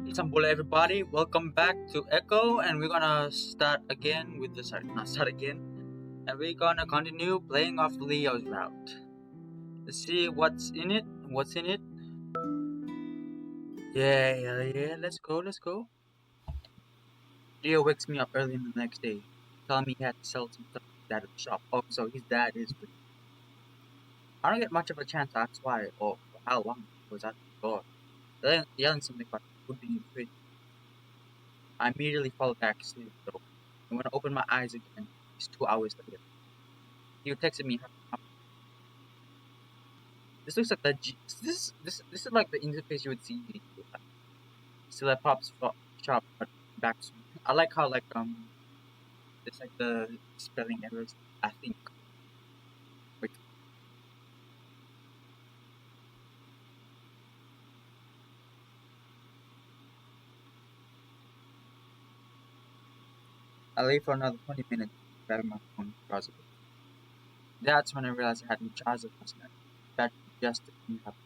Istanbul, everybody. Welcome back to Echo, and we're gonna start again with the not start again, and we're gonna continue playing off Leo's route. Let's see what's in it. What's in it? Yeah. Let's go. Leo wakes me up early in the next day, telling me he had to sell some stuff to his dad at the shop. Oh, so his dad is rich. I don't get much of a chance to ask why or for how long he was at the door, yelling something about food being in the fridge. I immediately fall back asleep though, and when I open my eyes again, it's 2 hours later. He texted me. This looks like the this is like the interface you would see in still at Pop's shop, but back soon. I like how it's like the spelling errors. I think. Wait, I lay for another 20 minutes, grabbing my phone, browsing it. That's when I realized I hadn't charged it last night. That just didn't happen.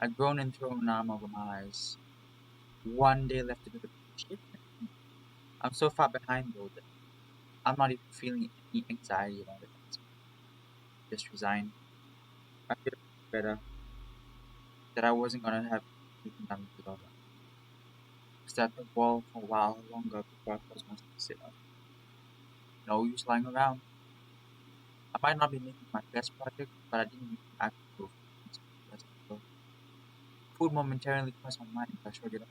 I groaned and thrown an arm over my eyes. One day left to do the shit. I'm so far behind though that I'm not even feeling any anxiety about it. Just resigned. I feel better that I wasn't gonna have anything done with it all. I stared at the wall for a while longer before I forced myself to sit up. No use lying around. I might not be making my best project, but I didn't even act to food momentarily crossed my mind, but I shrugged it off.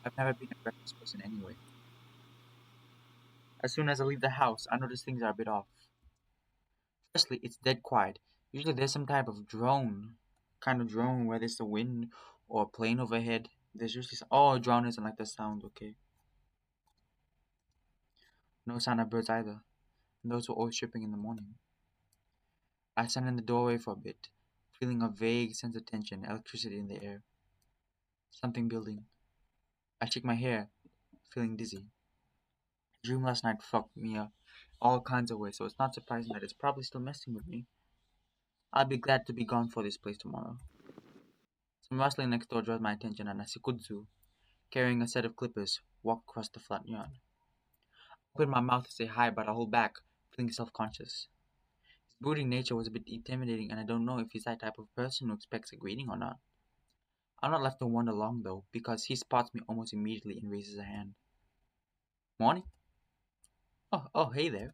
I've never been a breakfast person anyway. As soon as I leave the house, I notice things are a bit off. Firstly, it's dead quiet. Usually there's some type of kind of drone where there's the wind or a plane overhead. There's usually a drone isn't like the sound, okay. No sign of birds either. And those were always chirping in the morning. I stand in the doorway for a bit, feeling a vague sense of tension, electricity in the air. Something building. I shake my hair, feeling dizzy. The dream last night fucked me up all kinds of ways, so it's not surprising that it's probably still messing with me. I'll be glad to be gone for this place tomorrow. Some rustling next door draws my attention, and Nasikudzu, carrying a set of clippers, walked across the flat yard. I open my mouth to say hi, but I hold back, feeling self-conscious. His brooding nature was a bit intimidating, and I don't know if he's that type of person who expects a greeting or not. I'm not left to wander long though, because he spots me almost immediately and raises a hand. Morning? Oh, hey there.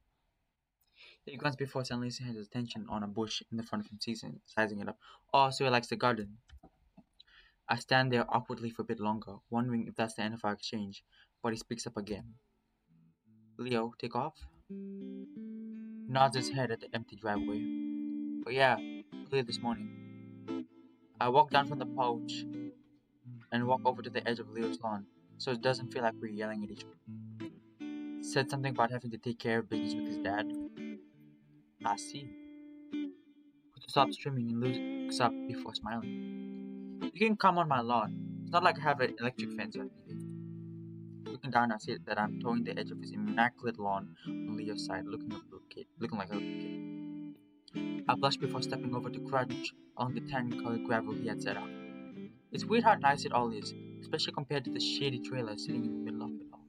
He grunts before suddenly seeing his attention on a bush in the front of him, sizing it up. Oh, so he likes the garden. I stand there awkwardly for a bit longer, wondering if that's the end of our exchange, but he speaks up again. Leo, take off? Nods his head at the empty driveway. Oh yeah, earlier this morning. I walk down from the porch and walk over to the edge of Leo's lawn, so it doesn't feel like we're yelling at each other. Said something about having to take care of business with his dad. I see. Kutu stops streaming and looks up before smiling. You can come on my lawn. It's not like I have an electric fence or anything. Looking down, I see that I'm towing the edge of his immaculate lawn on Leo's side, looking like a little kid. I blush before stepping over to crouch along the tan-colored gravel he had set out. It's weird how nice it all is, especially compared to the shady trailer sitting in the middle of it all.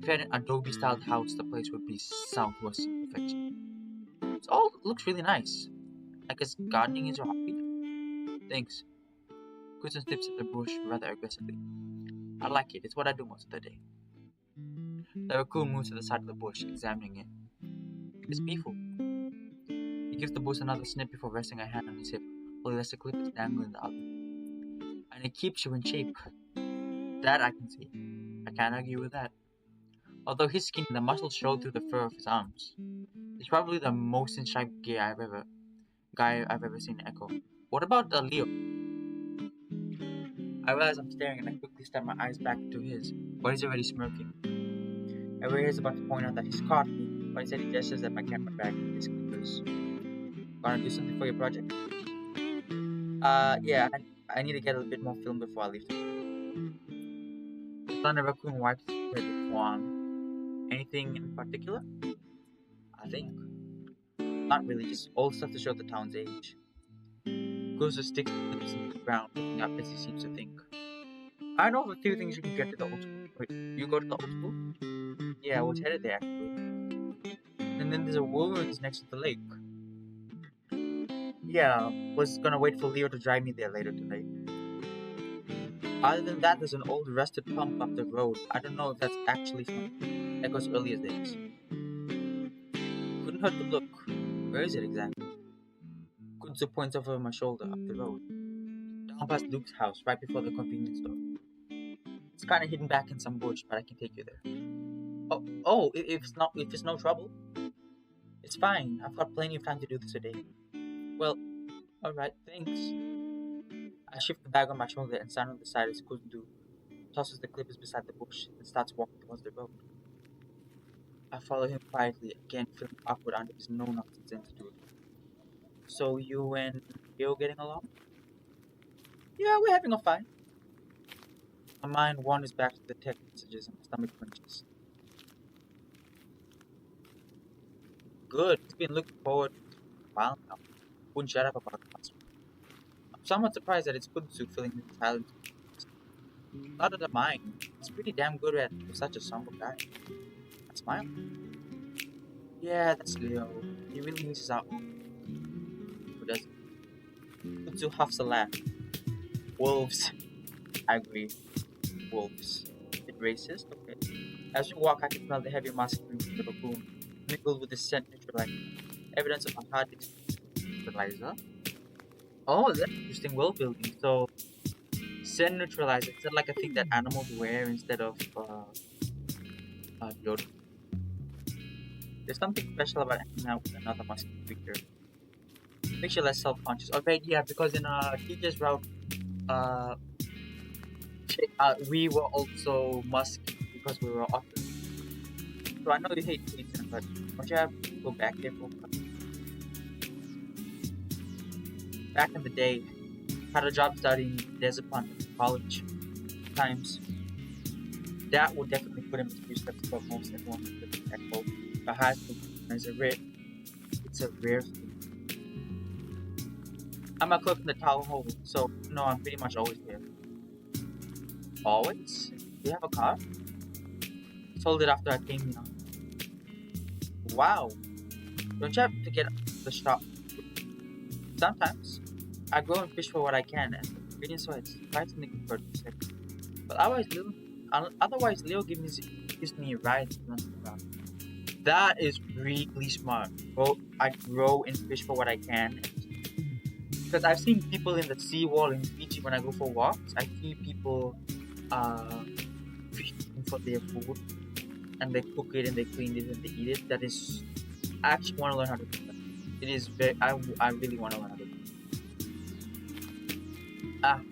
If I had an adobe-styled house, the place would be southwest in perfection. It all looks really nice. I guess gardening is your hobby? Thanks. Kristen snips at the bush rather aggressively. I like it. It's what I do most of the day. The raccoon moves to the side of the bush, examining it. It's peaceful. He gives the bush another snip before resting a hand on his hip, while he lets the clippers dangle in the other. And it keeps you in shape. That I can see. I can't argue with that. Although his skin and the muscles show through the fur of his arms. He's probably the most in shape guy I've ever seen in Echo. What about Leo? I realize I'm staring and I quickly step my eyes back to his, but he's already smirking. I realize about to point out that he's caught me, but instead he gestures at my camera bag and his clippers. Gonna do something for your project? Yeah, I need to get a bit more film before I leave. The thunder raccoon wipes his head with one. Anything in particular? I think. Not really, just old stuff to show the town's age. Goes to stick his lips in the ground, looking up as he seems to think. I know of a few things you can get to the old school. Wait, you go to the old school? Yeah, I was headed there actually. And then there's a woman's next to the lake. Yeah, was gonna wait for Leo to drive me there later today. Other than that, there's an old rusted pump up the road. I don't know if that's actually from Echo's earliest days. Couldn't hurt to look. Where is it exactly? Kudzu points over my shoulder up the road, down past Luke's house, right before the convenience store. It's kind of hidden back in some bush, but I can take you there. If it's no trouble, it's fine. I've got plenty of time to do this today. Well, all right, thanks. I shift the bag on my shoulder and stand on the side as Kudzu tosses the clippers beside the bush and starts walking towards the road. I follow him quietly, again feeling awkward under his no-nonsense attitude. So you and Leo getting along? Yeah, we're having a fine. My mind wanders back to the text messages and my stomach clenches. Good. He's been looking forward to it for a while now. Wouldn't shut up about it last week. I'm somewhat surprised that it's Kudzu filling in the silence. Not that I mind. He's pretty damn good at for such a somber guy. I smile. Yeah, that's Leo. He really misses out on who doesn't. Kudzu huffs a laugh. Wolves. I agree. Wolves. Bit racist? Okay. As we walk, I can smell the heavy masculine from the raccoon, mingled with the scent neutralizer. Evidence of a hard neutralizer. Oh, that's interesting world building. So, scent neutralizer, is that like a thing that animals wear instead of deodorant? There's something special about hanging out with another musky creature. Makes you less self-conscious. Okay, yeah, because in teacher's route, uh, we were also musky because we were authors. So I know you hate teaching, but don't you have to go back there for back in the day? Had a job studying desert plant in college times. That would definitely put him a few steps above most everyone who lives in Echo. But high school is it's a rare thing. I'm a clerk in the tower hall, so no, I'm pretty much always there. Always? Do you have a car? Sold it after I came here. Wow. Don't you have to get the shop? Sometimes. I go and fish for what I can, and the ingredients are surprisingly good for the sake. But otherwise Leo gives me a ride once in a while. That is really smart. Well, I grow and fish for what I can. Because I've seen people in the seawall in Fiji when I go for walks. I see people uh, fishing for their food and they cook it and they clean it and they eat it. That is, I actually want to learn how to do that. It is very, I really want to learn how to do it.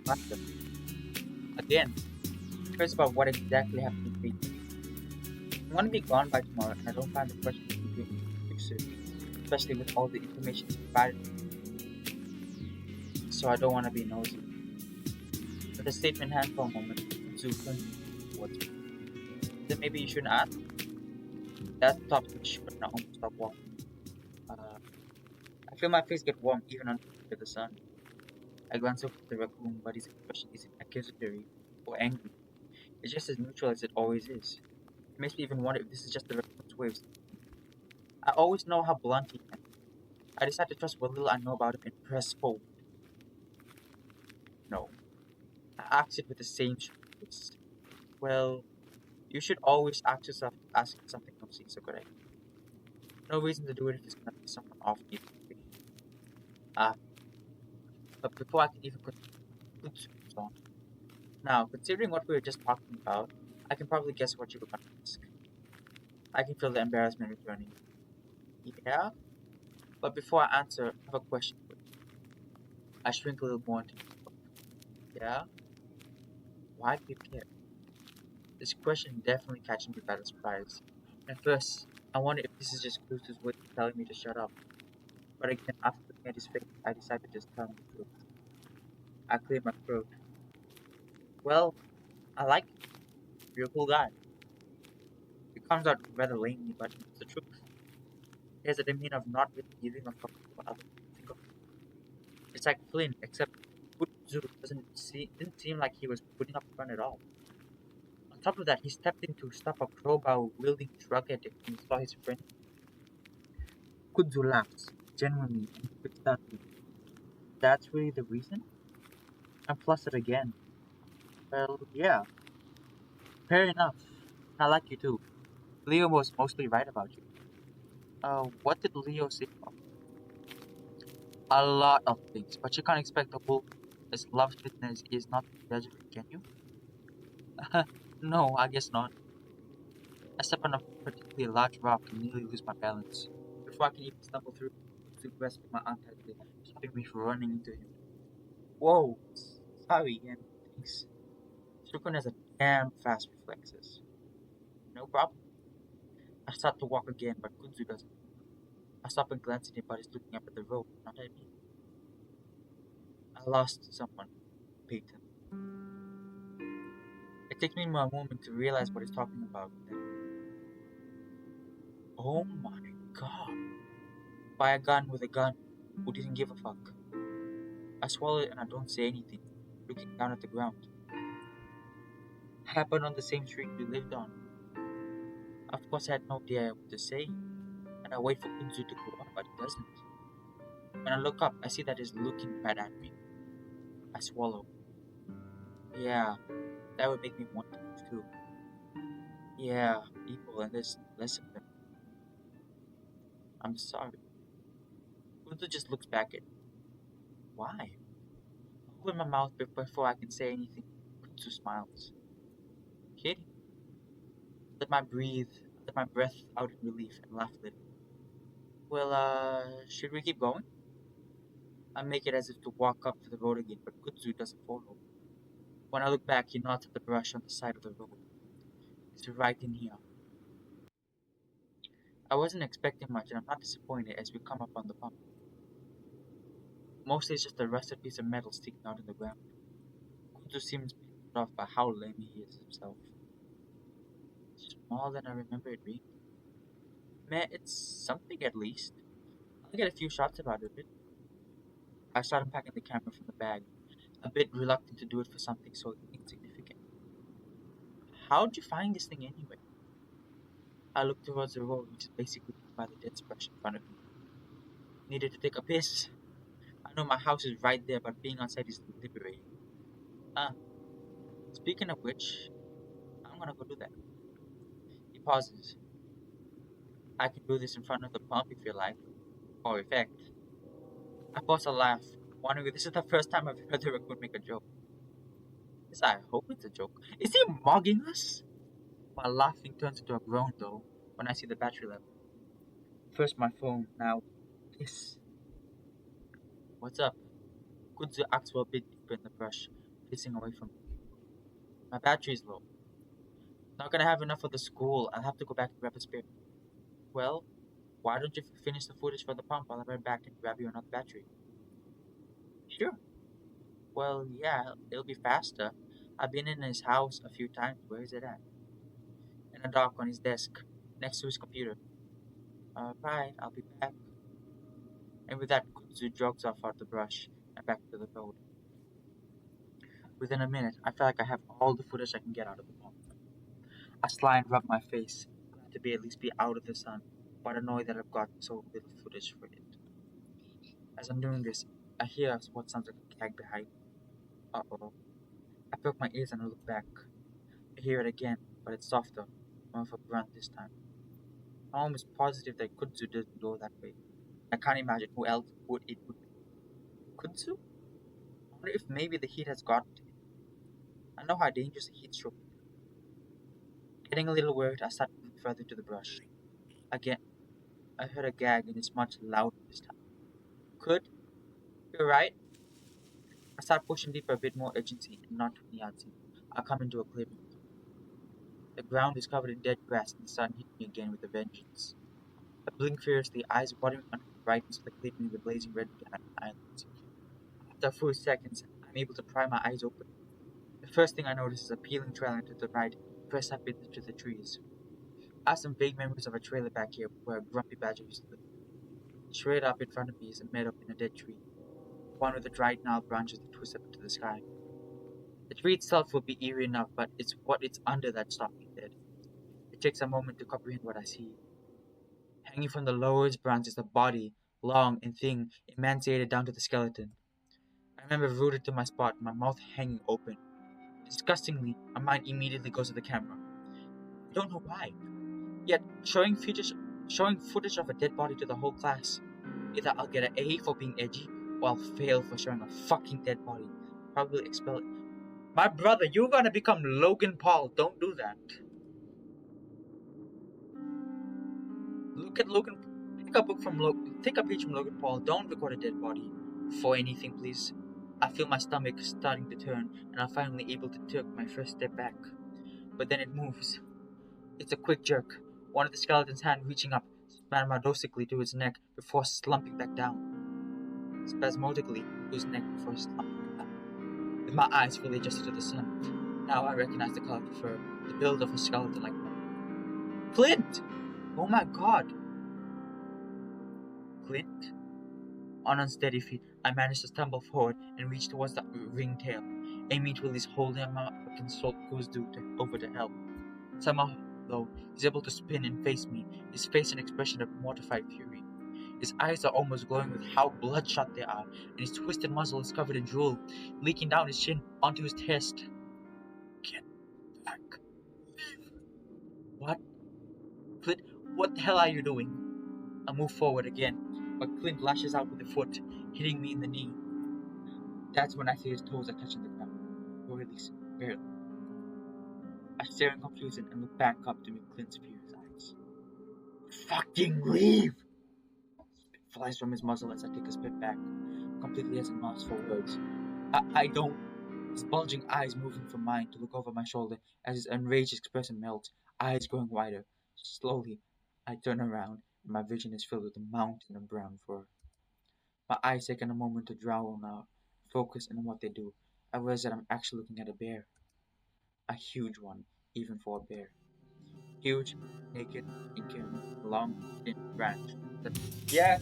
Master. Again, curious about what exactly happened in Fiji. I'm going to be gone by tomorrow and I don't find the question too elusive, especially with all the information provided. So I don't want to be nosy. With a statement hand for a moment, Zu turned towards me. Then maybe you shouldn't ask. That stops me short and I almost stop walking. Uh, I feel my face get warm even under the sun. I glance over at the raccoon, but his expression isn't accusatory or angry. It's just as neutral as it always is. It makes me even wonder if this is just the raccoon's way of speaking. I always know how blunt he can be. I decide to trust what little I know about him and press forward. No. I ask it with the same face. Well, you should always ask yourself asking something nosy is a good idea. No reason to do it if it's gonna piss someone off immediately. Ah, but before I can even continue, Boots moves on. Now, considering what we were just talking about, I can probably guess what you were gonna ask. I can feel the embarrassment returning. Yeah? But before I answer, I have a question for you. I shrink a little more into myself. Yeah? Why do you care? This question definitely catches me by surprise. At first, I wonder if this is just Kuzu's way of telling me to shut up. But again, after looking at his face, I decide to just tell him the truth. I clear my throat. Well, I like him. You're a cool guy. It comes out rather lamely, but it's the truth. He has a demeanor of not really giving a fuck what other people think of him. It's like Flynn, except Kudzu didn't seem like he was putting up a front at all. On top of that, he stepped in to stop a crowbar wielding drug addict when he saw his friend. Kudzu laughs, genuinely, and spits out, "That's really the reason?" I'm flustered again. Well, yeah, fair enough. I like you too. Leo was mostly right about you. What did Leo say? A lot of things, but you can't expect a wolf as love-smitten as he is not to judge it, can you? No, I guess not. I step on a particularly large rock and nearly lose my balance. Before I can even stumble through, to grasp my arm tightly, stopping me from running into him. Whoa, sorry, and thanks. Shukun has a damn fast reflexes. No problem. I start to walk again, but Kunzu doesn't. I stop and glance at him, but he's looking up at the road, not at me. I lost someone, Peyton. It takes me a moment to realize what he's talking about. Then, oh my god. Buy a gun with a gun. Who didn't give a fuck? I swallow it and I don't say anything, looking down at the ground. Happened on the same street we lived on. Of course, I had no idea what to say, and I wait for Kunzu to go on, but he doesn't. When I look up, I see that he's looking right at me. I swallow. Yeah, that would make me want to move too. Yeah, people, and there's less of them. I'm sorry. Kunzu just looks back at me. Why? I open my mouth before I can say anything. Kunzu smiles. Kidding. Let my breath out in relief and laugh a little. Well, should we keep going? I make it as if to walk up to the road again, but Kutsu doesn't follow. When I look back, he nods at the brush on the side of the road. It's right in here. I wasn't expecting much, and I'm not disappointed as we come up on the pump. Mostly it's just a rusted piece of metal sticking out in the ground. Kutsu seems put off by how lame he is himself. Smaller than I remember it being. Man, it's something at least. I'll get a few shots about it. I start unpacking the camera from the bag, a bit reluctant to do it for something so insignificant. How'd you find this thing anyway? I look towards the road, which is basically by the dead brush in front of me. Needed to take a piss. I know my house is right there, but being outside is liberating. Ah, speaking of which, I'm gonna go do that. He pauses. I can do this in front of the pump if you like. For effect. I pause a laugh, wondering if this is the first time I've heard the raccoon make a joke. Yes, I hope it's a joke. Is he mugging us? My laughing turns into a groan, though, when I see the battery level. First my phone, now this. What's up? Kudzu asks for a bit deeper in the brush, facing away from me. My battery's low. Not gonna have enough for the school. I'll have to go back and grab a spare. Well, why don't you finish the footage for the pump while I run back and grab you another battery? Sure. Well, yeah, it'll be faster. I've been in his house a few times. Where is it at? In a dock on his desk, next to his computer. Alright, I'll be back. And with that, Kudzu jogs off out the brush and back to the road. Within a minute, I feel like I have all the footage I can get out of the pump. I sly and rub my face, glad to be at least be out of the sun, but annoyed that I've got so little footage for it. As I'm doing this, I hear what sounds like a gag behind me. Uh-oh. I poke my ears and I look back. I hear it again, but it's softer, more of a grunt this time. I'm almost positive that Kudzu didn't go that way. I can't imagine who else would be. Kudzu? I wonder if maybe the heat has gotten to him. I know how dangerous a heat stroke is. Getting a little worried, I start moving further to the brush. Again, I heard a gag and it's much louder this time. Could? You're right. I start pushing deeper, a bit more urgency and not too artsy. I come into a clearing. The ground is covered in dead grass and the sun hits me again with a vengeance. I blink furiously, eyes watering under the brightness of the clearing and the blazing red behind my eyelids. After a few seconds, I'm able to pry my eyes open. The first thing I notice is a peeling trailer to the right, pressed up into the trees. I have some vague memories of a trailer back here where a grumpy badger used to live. Straight up in front of me is a meadow and a dead tree. one with the dried gnarled branches that twist up into the sky. The tree itself would be eerie enough, but it's what it's under that stopped me dead. It takes a moment to comprehend what I see. Hanging from the lowest branch is a body, long and thin, emaciated down to the skeleton. I remember rooted to my spot, my mouth hanging open. Disgustingly, my mind immediately goes to the camera. I don't know why. Yet, showing footage of a dead body to the whole class. Either I'll get an A for being edgy, or I'll fail for showing a fucking dead body. Probably expel it. My brother, you're gonna become Logan Paul. Don't do that. Look at Logan. Take a page from Logan Paul. Don't record a dead body. For anything, please. I feel my stomach starting to turn, and I'm finally able to take my first step back. But then it moves. It's a quick jerk. One of the skeleton's hand reaching up spasmodically to his neck before slumping back down. Spasmodically to his neck before slumping back down. With my eyes fully adjusted to the sun, now I recognize the color of the fur, the build of a skeleton like mine. Clint! Oh my god! Clint? On unsteady feet, I managed to stumble forward and reach towards the ringtail, aiming to release holding him up against goes due over to help. Somehow, though, he's able to spin and face me, his face an expression of mortified fury. His eyes are almost glowing with how bloodshot they are, and his twisted muzzle is covered in drool, leaking down his chin onto his chest. Get back. What? Clint, what the hell are you doing? I move forward again, but Clint lashes out with a foot, hitting me in the knee. That's when I see his toes are touching the ground, or at least barely. I stare in confusion and look back up to meet Clint's furious eyes. Fucking leave! Spit flies from his muzzle as I take a step back, completely as a loss for words. I don't. His bulging eyes moving from mine to look over my shoulder as his enraged expression melts, eyes growing wider. Slowly, I turn around and my vision is filled with a mountain of brown fur. My eyes take a moment to drown out, focus on what they do. I realize that I'm actually looking at a bear. A huge one, even for a bear. Huge, naked, and carrying a long, thin branch. Yeah,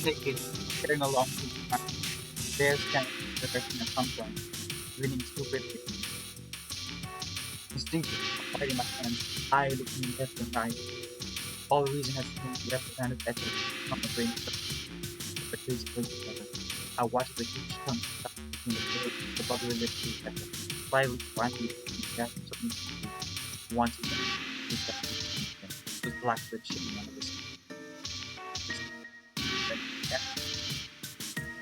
naked, carrying a long, thin branch. Bear standing in the direction I come from, grinning stupidly. Instinctively, fighting my hands, I looking left and right. All reason has been left-handed effort from the brain of the crazy place together. I watched the huge tongue stuck between the bubbly lips together, slightly finally gas of something once again. With black lips shaking under the skin.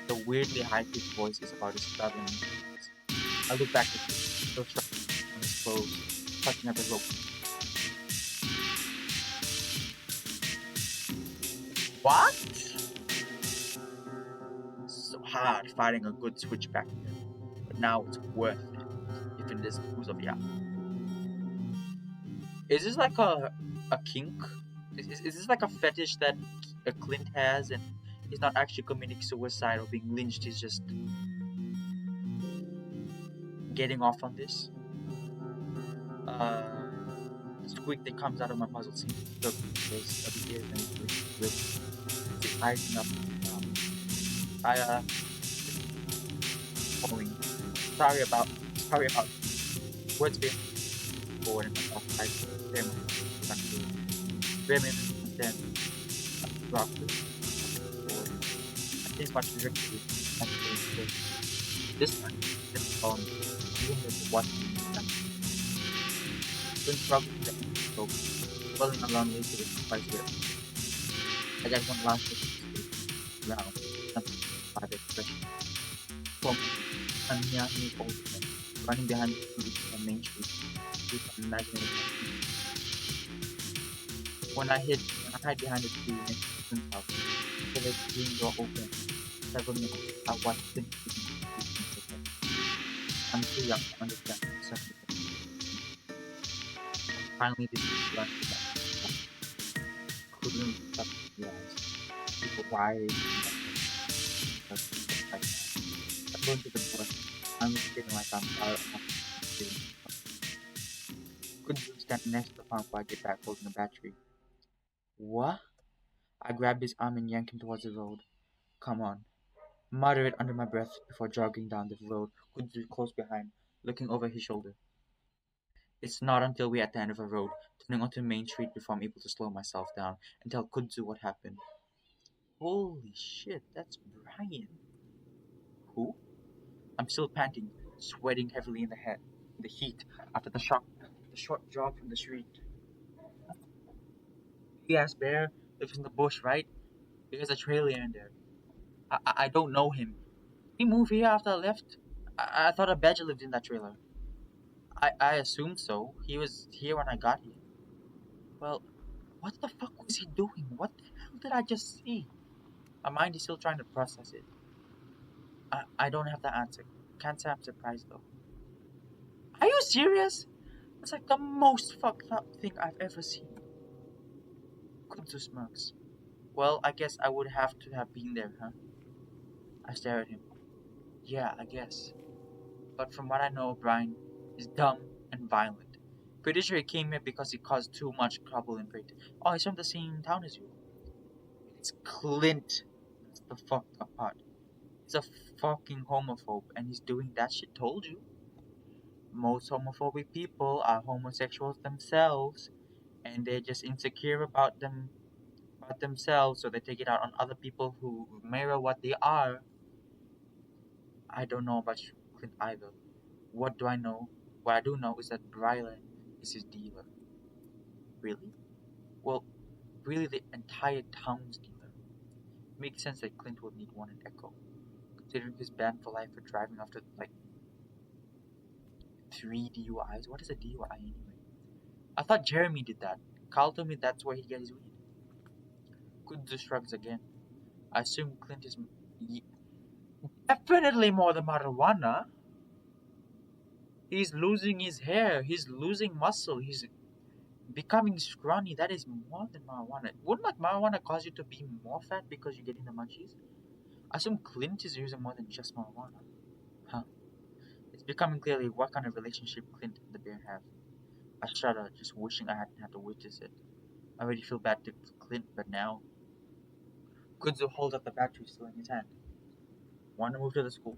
The weirdly high-pitched voice is about his traveling experience. I look back at him, still struggling on his clothes, clutching at the rope. What? So hard fighting a good switchback here, but now it's worth it, if it is who's of yeah. Is this like a kink? Is this like a fetish that a Clint has and he's not actually committing suicide or being lynched, he's just getting off on this? The squeak that comes out of my muzzle seems to his of the ears and his eyes up. I following. Sorry about words being forward and I very much very much and then drop it forward. I think much directly this time even with what couldn't probably so falling along way to the spice here. I got one last round, something by the expression. From Anya old running behind the main street with an imaginary when I hide behind the tree next to the house, the green door open. Several minutes I watched him I'm too young to understand the necessity of finally decided to run to that. Couldn't stop to realize people rioting in the just like that. I'm going to the bus. I'm feeling like I'm proud of my experience. Could you stand next to the farm before I get back holding a battery? What? I grabbed his arm and yanked him towards the road. Come on. Muttered under my breath before jogging down the road, Kudzu close behind, looking over his shoulder. It's not until we're at the end of a road, turning onto Main Street before I'm able to slow myself down and tell Kudzu what happened. Holy shit, that's Brian. Who? I'm still panting, sweating heavily in the heat after the short jog from the street. He asked Bear lives in the bush, right? There's a trailer in there. I don't know him. He moved here after I left. I thought a badger lived in that trailer. I assumed so. He was here when I got here. Well, what the fuck was he doing? What the hell did I just see? My mind is still trying to process it. I don't have the answer. Can't say I'm surprised though. Are you serious? It's like the most fucked up thing I've ever seen. Kudzu smirks. Well, I guess I would have to have been there, huh? I stare at him. Yeah, I guess. But from what I know, Brian is dumb and violent. Pretty sure he came here because he caused too much trouble in Britain. Oh, he's from the same town as you. It's Clint. That's the fucked up part. He's a fucking homophobe and he's doing that shit. Told you. Most homophobic people are homosexuals themselves and they're just insecure about themselves, so they take it out on other people who mirror what they are. I don't know about Clint either. What do I know? What I do know is that Brylan is his dealer. Really? Well, really the entire town's dealer. Makes sense that Clint would need one in Echo, considering he's banned for life for driving after like 3 DUIs. What is a DUI anyway? I thought Jeremy did that. Carl told me that's where he gets his weed. Kudzu shrugs again. I assume Clint is definitely more than marijuana. He's losing his hair. He's losing muscle. He's becoming scrawny. That is more than marijuana. Wouldn't like marijuana cause you to be more fat because you're getting the munchies? I assume Clint is using more than just marijuana. Huh. It's becoming clearly what kind of relationship Clint and the bear have. I shudder, just wishing I hadn't had to witness it. I already feel bad to Clint, but now. Kudzu holds up the battery still in his hand. Want to move to the school?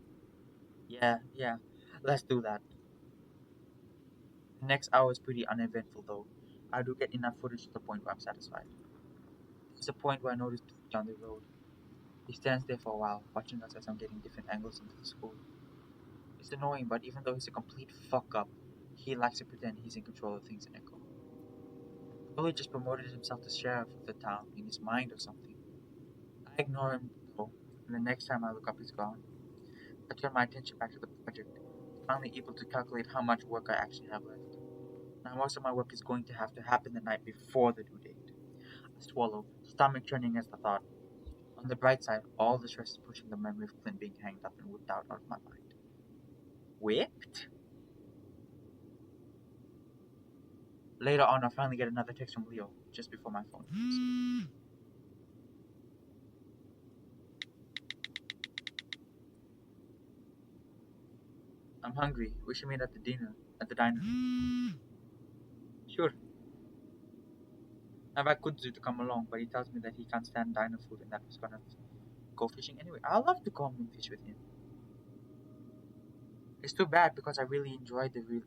Yeah, yeah. Let's do that. The next hour is pretty uneventful though. I do get enough footage to the point where I'm satisfied. There's a point where I notice Pete down the road. He stands there for a while, watching us as I'm getting different angles into the school. It's annoying, but even though he's a complete fuck up, he likes to pretend he's in control of things in Echo. Probably just promoted himself to sheriff of the town in his mind or something. I ignore him though, and the next time I look up he's gone. I turn my attention back to the project, finally able to calculate how much work I actually have left. Now most of my work is going to have to happen the night before the due date. I swallow, stomach churning as the thought. On the bright side, all the stress is pushing the memory of Clint being hanged up and whipped out of my mind. Whipped? Later on, I finally get another text from Leo, just before my phone rings. I'm hungry. We should meet at the diner. Sure. I've had Kudzu to come along, but he tells me that he can't stand diner food and that he's gonna go fishing anyway. I'd love to go home and fish with him. It's too bad because I really enjoy the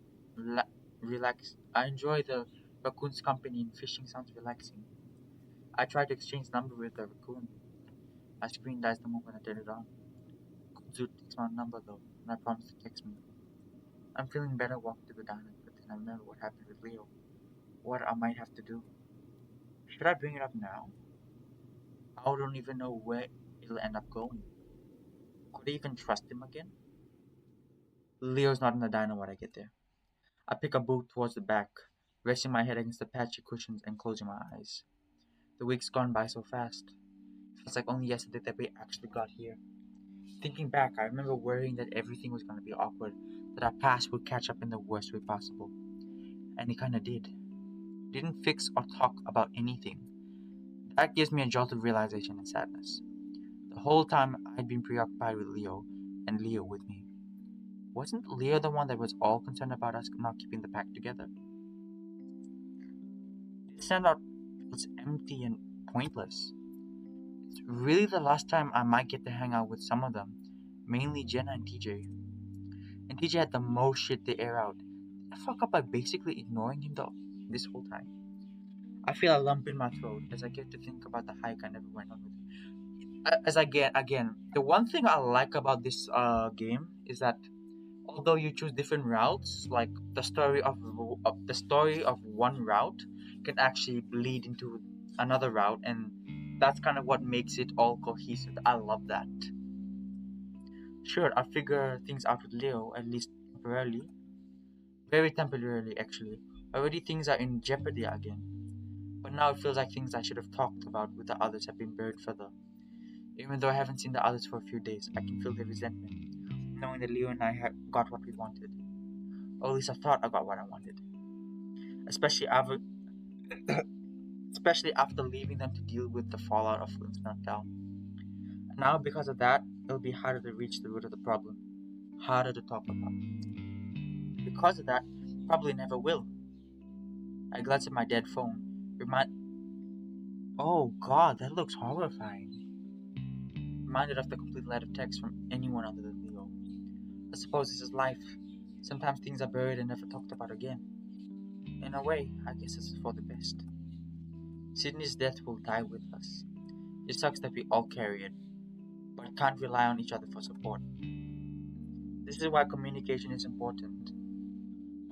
I enjoy the raccoon's company and fishing sounds relaxing. I try to exchange number with the raccoon. My screen dies the moment I turn it on. Kudzu takes my number though, and I promise to text me. I'm feeling better walking to the diner, but then I remember what happened with Leo. What I might have to do. Should I bring it up now? I don't even know where it'll end up going. Could I even trust him again? Leo's not in the diner when I get there. I pick a boot towards the back, resting my head against the patchy cushions and closing my eyes. The week's gone by so fast. Feels like only yesterday that we actually got here. Thinking back, I remember worrying that everything was gonna be awkward, that our past would catch up in the worst way possible. And it kinda did. Didn't fix or talk about anything. That gives me a jolt of realization and sadness. The whole time I'd been preoccupied with Leo, and Leo with me. Wasn't Leo the one that was all concerned about us not keeping the pack together? This handout feels empty and pointless. It's really the last time I might get to hang out with some of them, mainly Jenna and TJ. And TJ had the most shit to air out. Did I fuck up by basically ignoring him though this whole time? I feel a lump in my throat as I get to think about the hike I never went on with him. As again, the one thing I like about this game is that although you choose different routes, like the story of one route can actually bleed into another route, and that's kind of what makes it all cohesive. I love that. Sure, I figure things out with Leo, at least temporarily, very temporarily actually. Already things are in jeopardy again, but now it feels like things I should have talked about with the others have been buried further. Even though I haven't seen the others for a few days, I can feel the resentment, knowing that Leo and I got what we wanted. Or at least I thought I got what I wanted. Especially after, especially after leaving them to deal with the fallout of Flynn's meltdown. And now, because of that, it'll be harder to reach the root of the problem, harder to talk about. Because of that, probably never will. I glanced at my dead phone. Oh God, that looks horrifying. Reminded of the complete lack of text from anyone other than Leo. I suppose this is life. Sometimes things are buried and never talked about again. In a way, I guess this is for the best. Sydney's death will die with us. It sucks that we all carry it, but can't rely on each other for support. This is why communication is important.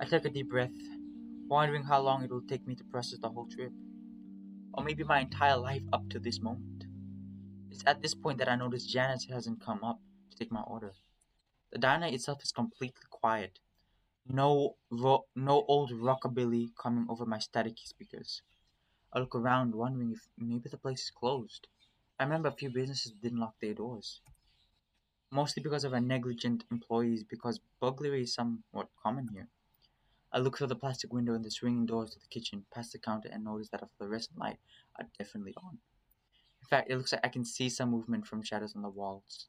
I take a deep breath, wondering how long it will take me to process the whole trip, or maybe my entire life up to this moment. It's at this point that I notice Janice hasn't come up to take my order. The diner itself is completely quiet. No old rockabilly coming over my staticky speakers. I look around, wondering if maybe the place is closed. I remember a few businesses didn't lock their doors, mostly because of our negligent employees, because burglary is somewhat common here. I look through the plastic window and the swinging doors to the kitchen, past the counter, and notice that a fluorescent light are definitely on. In fact, it looks like I can see some movement from shadows on the walls.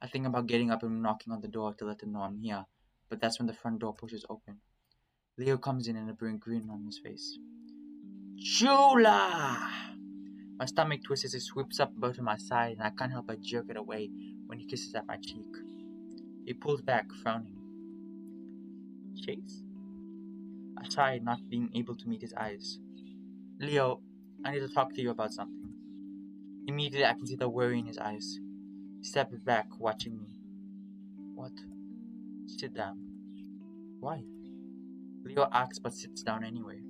I think about getting up and knocking on the door to let them know I'm here, but that's when the front door pushes open. Leo comes in and a big grin on his face. Chula! My stomach twists as he sweeps up both to my side, and I can't help but jerk it away when he kisses at my cheek. He pulls back, frowning. Chase? I sigh, not being able to meet his eyes. Leo, I need to talk to you about something. Immediately, I can see the worry in his eyes. He steps back, watching me. What? Sit down. Why? Leo asks but sits down anyway.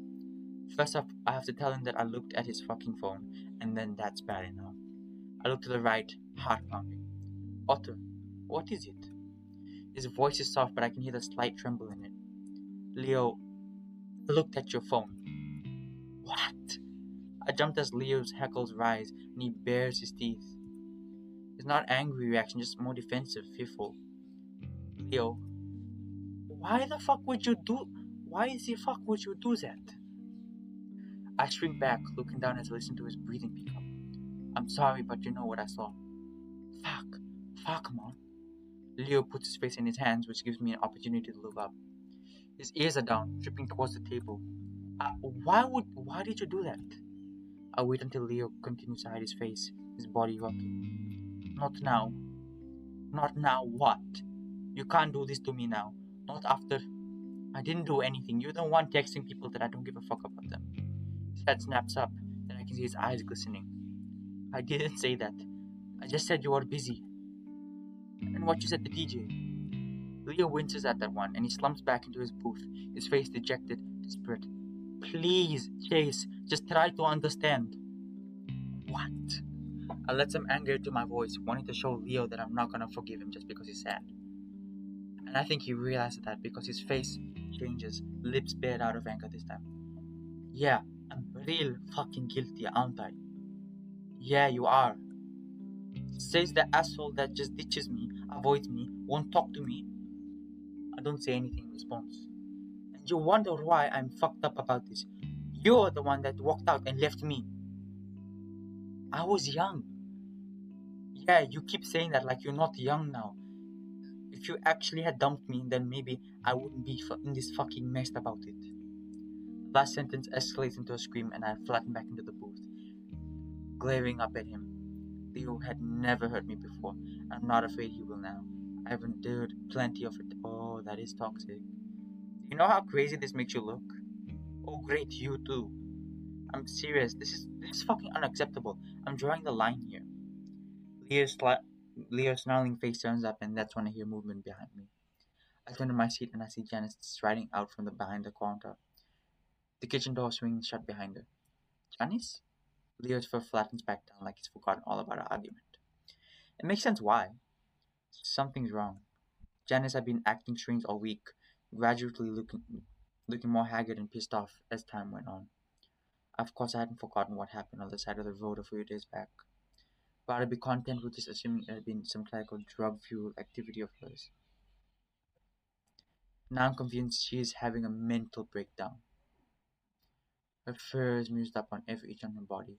First off, I have to tell him that I looked at his fucking phone, and then that's bad enough. I look to the right, heart pounding. Otto, what is it? His voice is soft, but I can hear the slight tremble in it. Leo, I looked at your phone. What? I jumped as Leo's heckles rise, and he bares his teeth. It's not angry reaction, just more defensive, fearful. Leo, why the fuck would you do? Why the fuck would you do that? I shrink back, looking down as I listen to his breathing pick up. I'm sorry, but you know what I saw. Fuck, man. Leo puts his face in his hands, which gives me an opportunity to look up. His ears are down, dripping towards the table. Why did you do that? I wait until Leo continues to hide his face, his body rocking. Not now. Not now, what? You can't do this to me now. Not after. I didn't do anything. You're the one texting people that I don't give a fuck about them. His head snaps up, then I can see his eyes glistening. I didn't say that. I just said you were busy. And what you said to DJ. Leo winces at that one, and he slumps back into his booth, his face dejected, desperate. Please, Chase, just try to understand. What? I let some anger into my voice, wanting to show Leo that I'm not gonna forgive him just because he's sad. And I think he realizes that because his face changes, lips bared out of anger this time. Yeah, I'm real fucking guilty, aren't I? Yeah, you are. Says the asshole that just ditches me avoids me, won't talk to me. I don't say anything in response. And you wonder why I'm fucked up about this. You're the one that walked out and left me. I was young. Yeah, you keep saying that like you're not young now. If you actually had dumped me, then maybe I wouldn't be in this fucking mess about it. Last sentence escalates into a scream and I flatten back into the booth, glaring up at him. Leo had never hurt me before. I'm not afraid he will now. I've endured plenty of it. Oh, that is toxic. You know how crazy this makes you look? Oh great, you too. I'm serious. This is fucking unacceptable. I'm drawing the line here. Leo's, sli- Leo's snarling face turns up and that's when I hear movement behind me. I turn to my seat and I see Janice striding out from behind the counter. The kitchen door swings shut behind her. Janice? Leo's fur flattens back down like he's forgotten all about our argument. It makes sense why. Something's wrong. Janice had been acting strange all week, gradually looking more haggard and pissed off as time went on. Of course, I hadn't forgotten what happened on the side of the road a few days back, but I'd be content with just assuming it had been some type of drug-fueled activity of hers. Now I'm convinced she is having a mental breakdown. Her fur is mused up on every inch on her body.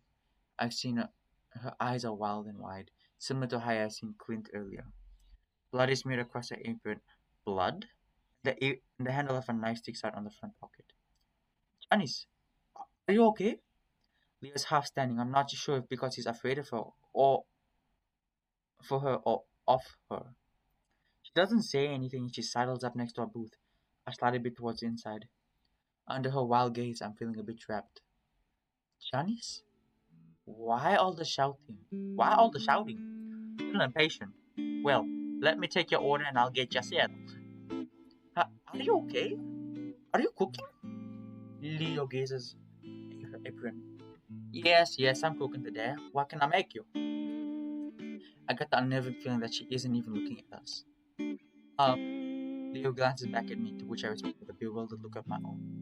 I've seen her eyes are wild and wide, similar to how I seen Clint earlier. Blood is smeared across her apron. Blood? The handle of a knife sticks out on the front pocket. Janice, are you okay? Leo's half standing. I'm not sure if because he's afraid of her or for her or of her. She doesn't say anything. She sidles up next to our booth, a slight bit towards the inside. Under her wild gaze, I'm feeling a bit trapped. Janice? Why all the shouting? Why all the shouting? Still impatient. Well, let me take your order and I'll get you settled. Are you okay? Are you cooking? Leo gazes at her apron. Yes, I'm cooking today. What can I make you? I get the unnerving feeling that she isn't even looking at us. Leo glances back at me, to which I respond with a bewildered look of my own.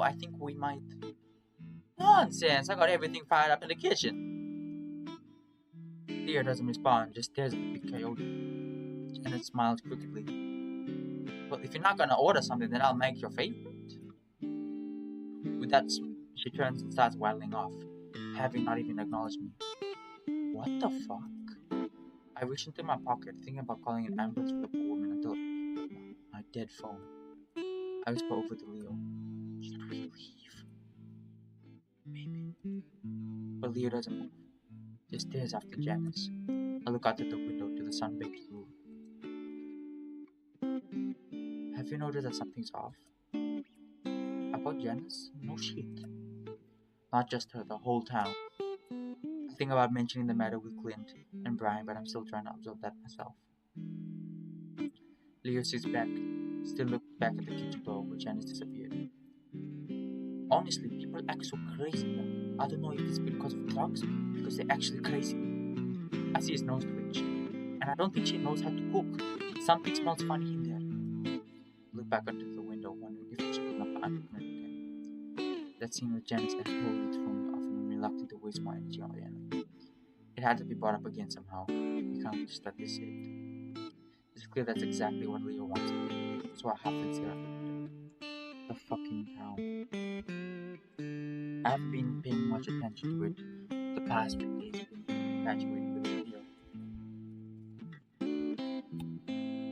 I think we might. Nonsense! I got everything fired up in the kitchen. Leo doesn't respond, just stares at the big coyote. Janet smiles crookedly. Well, if you're not gonna order something, then I'll make your favorite. With that, she turns and starts waddling off, having not even acknowledged me. What the fuck? I reach into my pocket, thinking about calling an ambulance for the poor woman until my dead phone. I whisper over to Leo. Should we leave? Maybe. But Leo doesn't move. Just stares after Janice. I look out at the window to the sun-baked roof. Have you noticed that something's off? About Janice? No shit. Not just her, the whole town. I think about mentioning the matter with Clint and Brian, but I'm still trying to absorb that myself. Leo sits back, still looks back at the kitchen door where Janice disappeared. Honestly, people act so crazy here. I don't know if it's because of drugs, because they're actually crazy. I see his nose twitch, and I don't think she knows how to cook. Something smells funny in there. Look back onto the window, wondering if it's open up argument again. That scene with Janice has totally thrown me off, and I'm reluctant to waste my energy on it. It had to be brought up again somehow. We can't just let this sit. It's clear that's exactly what Leo wants to do, so I have to stare at the window. The fucking town. I haven't been paying much attention to it the past few days. I've been infatuated with the video.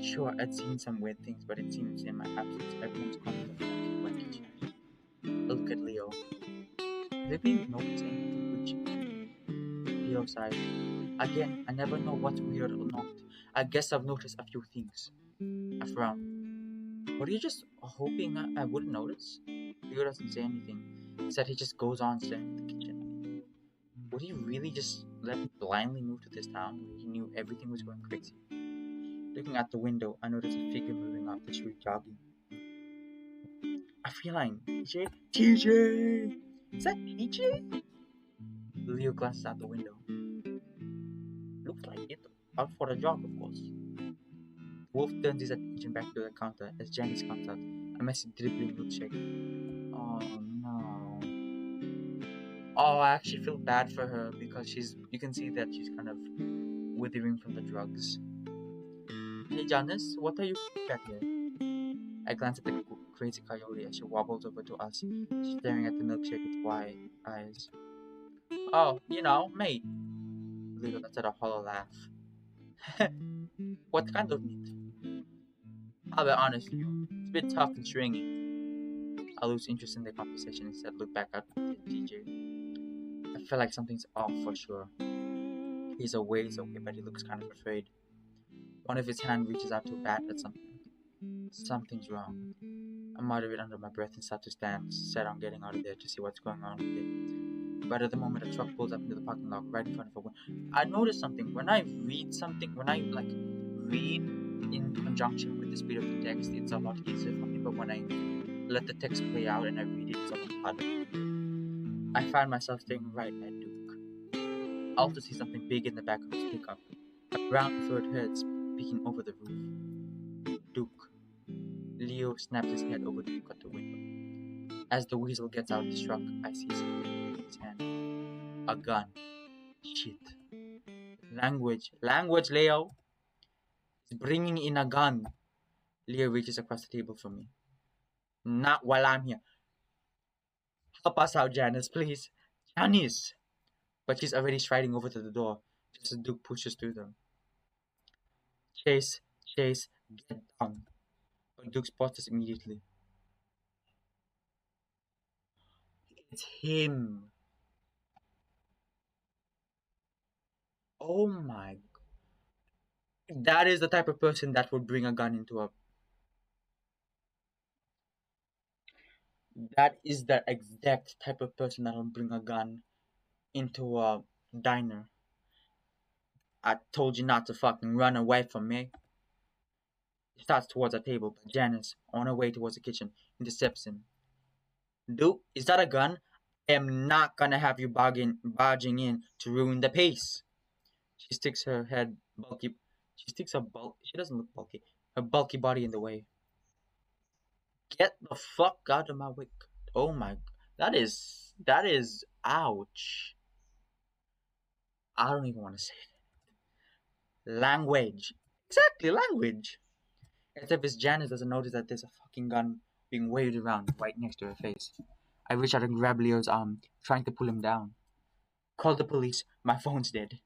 Sure, I'd seen some weird things, but it seems in my absence, everyone's confident that I went to change. I look at Leo. Have you been noticing anything which Leo sighed? Again, I never know what's weird or not. I guess I've noticed a few things. I frown. Were you just hoping I wouldn't notice? Leo doesn't say anything. Instead, he just goes on staring at the kitchen. Would he really just let me blindly move to this town where he knew everything was going crazy? Looking out the window, I notice a figure moving up the street jogging. A feline. TJ? TJ! Is that TJ? Leo glances out the window. Looks like it. Out for a jog, of course. Wolf turns his attention back to the counter as Janice comes out, a messy dribbling milkshake. Oh no. Oh, I actually feel bad for her because you can see that she's kind of withering from the drugs. Hey Janice, what are you doing back here? I glance at the crazy coyote as she wobbles over to us, staring at the milkshake with wide eyes. Oh, mate. Leo lets out a hollow laugh. What kind of meat? I'll be honest with you, it's a bit tough and stringy. I lose interest in the conversation and instead look back at the DJ. I feel like something's off for sure. He's away, but he looks kind of afraid. One of his hands reaches out to bat at something. Something's wrong. I mutter it under my breath and start to stand, set on getting out of there to see what's going on with it. But at the moment a truck pulls up into the parking lot right in front of a window, I noticed something. When I read something, when I read in conjunction with the speed of the text, it's a lot easier for me. But when I let the text play out and I read it, it's a lot harder. I find myself staring right at Duke. I also see something big in the back of his pickup. A brown furred head peeking over the roof. Duke. Leo snaps his head over to look at the window. As the weasel gets out of the truck, I see something in his hand. A gun. Shit. Language. Language, Leo. He's bringing in a gun. Leo reaches across the table for me. Not while I'm here. Help us out, Janice, please. Janice! But she's already striding over to the door, just as Duke pushes through them. Chase, Chase, get down. But Duke spots us immediately. It's him. Oh my. That is the type of person that would bring a gun into a. That is the exact type of person that would bring a gun into a diner. I told you not to fucking run away from me. He starts towards a table, but Janice, on her way towards the kitchen, intercepts him. Dude, is that a gun? I am not gonna have you barging in to ruin the peace. She sticks her head bulky. She sticks her bulk. She doesn't look bulky. Her bulky body in the way. Get the fuck out of my way. Oh my. That is. Ouch. I don't even want to say it. Language. Exactly, language. Except if Janice doesn't notice that there's a fucking gun being waved around right next to her face. I reach out and grab Leo's arm, trying to pull him down. Call the police. My phone's dead.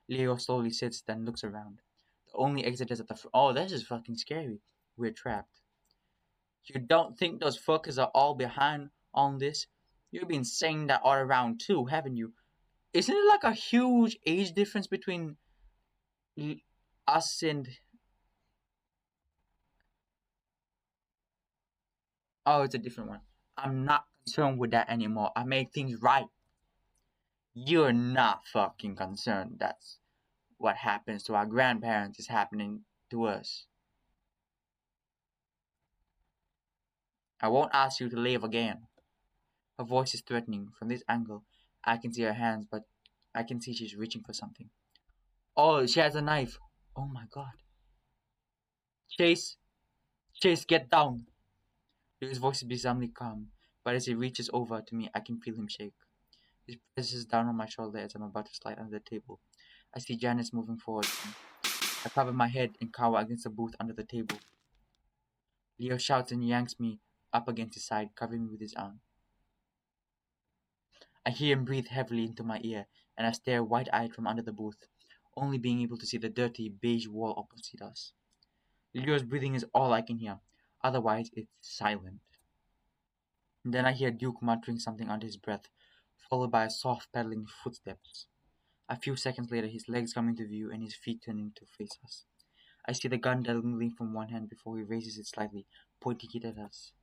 Leo slowly sits, then looks around. The only exit is at the Oh, this is fucking scary. We're trapped. You don't think those fuckers are all behind on this? You've been saying that all around too, haven't you? Isn't it like a huge age difference between us and... Oh, it's a different one. I'm not concerned with that anymore. I make things right. You're not fucking concerned. That's what happens to our grandparents is happening to us. I won't ask you to leave again. Her voice is threatening. From this angle, I can see her hands, but I can see she's reaching for something. Oh, she has a knife. Oh my god. Chase! Chase, get down! His voice is bizarrely calm, but as he reaches over to me, I can feel him shake. He presses down on my shoulder as I'm about to slide under the table. I see Janice moving forward. I cover my head and cower against the booth under the table. Leo shouts and yanks me up against his side, covering me with his arm. I hear him breathe heavily into my ear, and I stare wide-eyed from under the booth, only being able to see the dirty beige wall opposite us. Leo's breathing is all I can hear. Otherwise, it's silent. And then I hear Duke muttering something under his breath, followed by soft paddling footsteps. A few seconds later, his legs come into view and his feet turning to face us. I see the gun dangling from one hand before he raises it slightly, pointing it at us.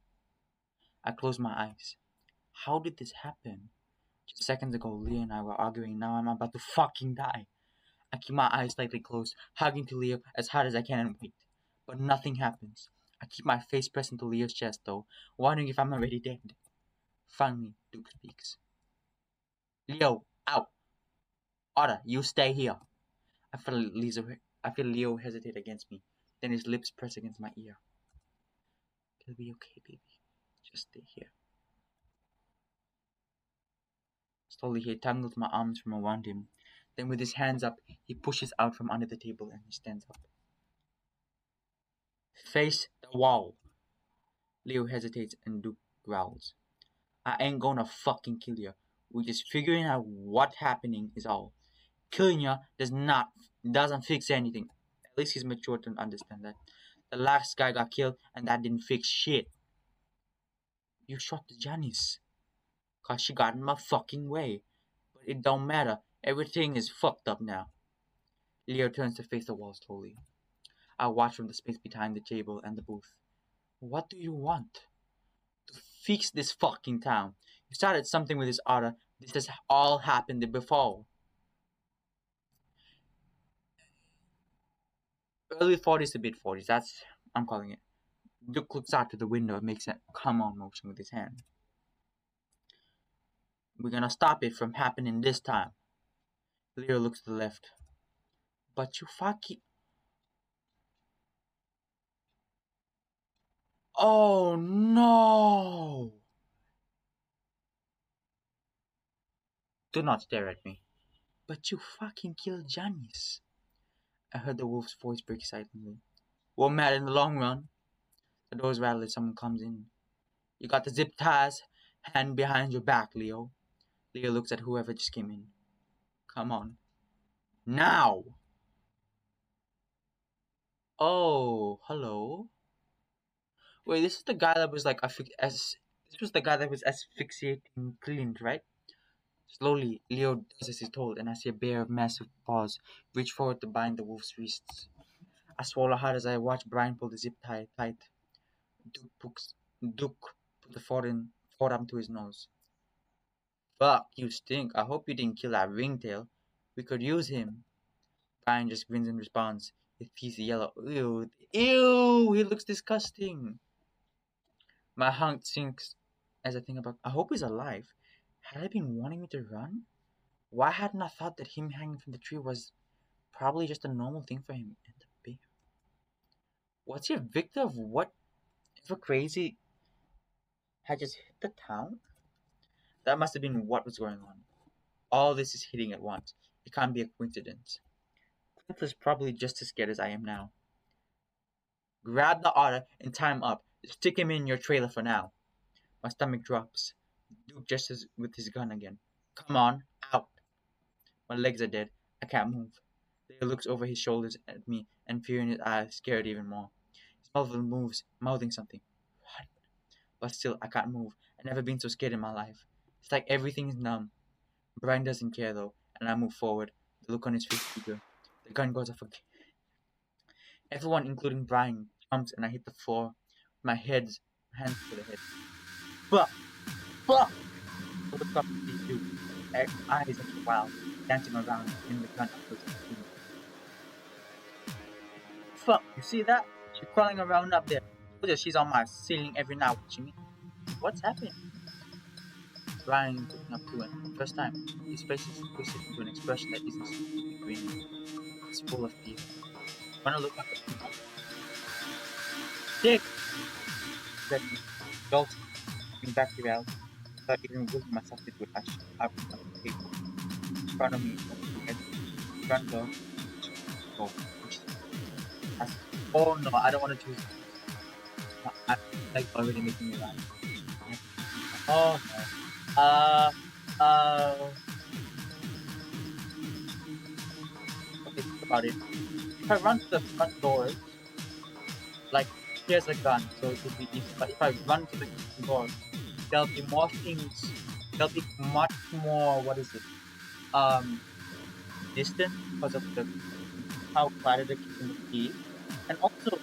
I close my eyes. How did this happen? Just seconds ago, Leo and I were arguing. Now I'm about to fucking die. I keep my eyes slightly closed, hugging to Leo as hard as I can and wait. But nothing happens. I keep my face pressed into Leo's chest, though, wondering if I'm already dead. Finally, Duke speaks. Leo, out! Otter, you stay here. I feel Leo hesitate against me. Then his lips press against my ear. It'll be okay, baby. Just stay here. Slowly, he tangles my arms from around him. Then, with his hands up, he pushes out from under the table and he stands up. Face the wall. Leo hesitates and Duke growls. I ain't gonna fucking kill you. We're just figuring out what's happening is all. Killing you doesn't fix anything. At least he's mature to understand that. The last guy got killed and that didn't fix shit. You shot the Janice. Cause she got in my fucking way. But it don't matter. Everything is fucked up now. Leo turns to face the wall slowly. I watch from the space behind the table and the booth. What do you want? To fix this fucking town. You started something with this order. This has all happened before. Early 40s to mid 40s. That's I'm calling it. Duke looks out to the window and makes a come on motion with his hand. We're gonna stop it from happening this time. Leo looks to the left. But you fucking. Oh no! Do not stare at me. But you fucking killed Janice. I heard the wolf's voice break silently. Won't matter in the long run. The doors rattle as someone comes in. You got the zip ties, hand behind your back, Leo. Leo looks at whoever just came in. Come on. Now! Oh, hello. Wait, this is the guy that was like this was the guy that was asphyxiating Clint, right? Slowly, Leo does as he's told, and I see a pair of massive paws reach forward to bind the wolf's wrists. I swallow hard as I watch Brian pull the zip tie tight. Duke put the forearm to his nose. Fuck, you stink. I hope you didn't kill that ringtail. We could use him. Brian just grins in response. His teeth yellow. Ew, ew, he looks disgusting. My heart sinks as I think about. I hope he's alive. Had I been wanting me to run? Why hadn't I thought that him hanging from the tree was probably just a normal thing for him? And the bear. Was he a victim of whatever crazy had just hit the town? That must have been what was going on. All this is hitting at once. It can't be a coincidence. Cliff was probably just as scared as I am now. Grab the otter and tie him up. Stick him in your trailer for now. My stomach drops. Duke gestures with his gun again. Come on, out. My legs are dead. I can't move. Leo looks over his shoulders at me, and fear in his eyes, scared even more. His mouth moves, mouthing something. Run. But still, I can't move. I've never been so scared in my life. It's like everything is numb. Brian doesn't care though, and I move forward. The look on his face eager. The gun goes off again. Everyone, including Brian, jumps and I hit the floor. My hands to the head. Fuck! Fuck! I look up to see Duke. Eyes after a while, dancing around in the gun upwards and between. Fuck! You see that? She's crawling around up there. She's on my ceiling every night watching me. What's happening? Brian is looking up too, and for the first time, his face is twisted into an expression that isn't simply grinning. It's full of fear. When I look up at him, Dick! Said me, jolting, coming back to reality, without even willing myself to do it. I shut up on the table. In front of me, the front door, go, push it. I said, oh no, I don't want to choose. I like already making me laugh. Oh no. Okay, think about it. If I run to the front door, like, here's a gun, so it would be easy. But if I run to the kitchen door, there'll be more things. There'll be much more. What is it? Distant because of the how crowded the kitchen would be, and also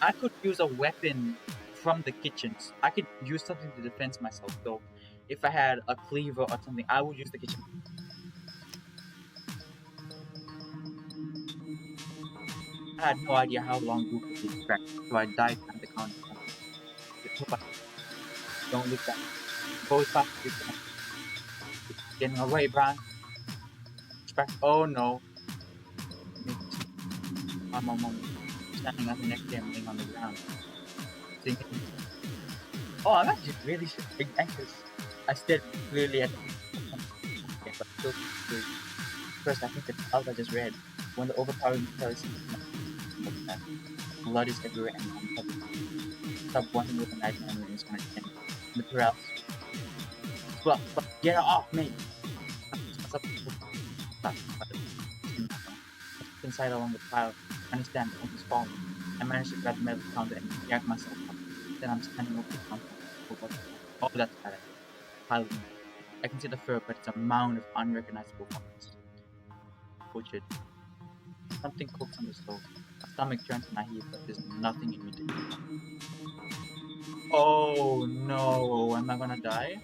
I could use a weapon from the kitchens. I could use something to defend myself. So, if I had a cleaver or something, I would use the kitchen. I had no idea how long Duke would be distracted, so I died at the counter. Don't look back. Go as fast as you can. It's getting away, Brian. Oh no. One more moment. Standing up the next day, I'm laying on the ground. Thinking, oh, I'm actually really anxious. I stared clearly at the but still confused. First, I think the clouds I just read when the overpowering terrorist Blood is everywhere and I'm covered. Stop wondering what the nighttime is gonna end. The paralysis. Well, get off me! What's up? Stop. I step inside along the pile, understand, almost falling. I manage to grab the metal counter and yank myself up. Then I'm standing over the counter. Oh, that's bad. Pile of meat. I can see the fur, but it's a mound of unrecognizable parts. Butchered. Something cooks on the stove. My stomach turns in my heat, but there's nothing in me to eat. Oh no, am I gonna die?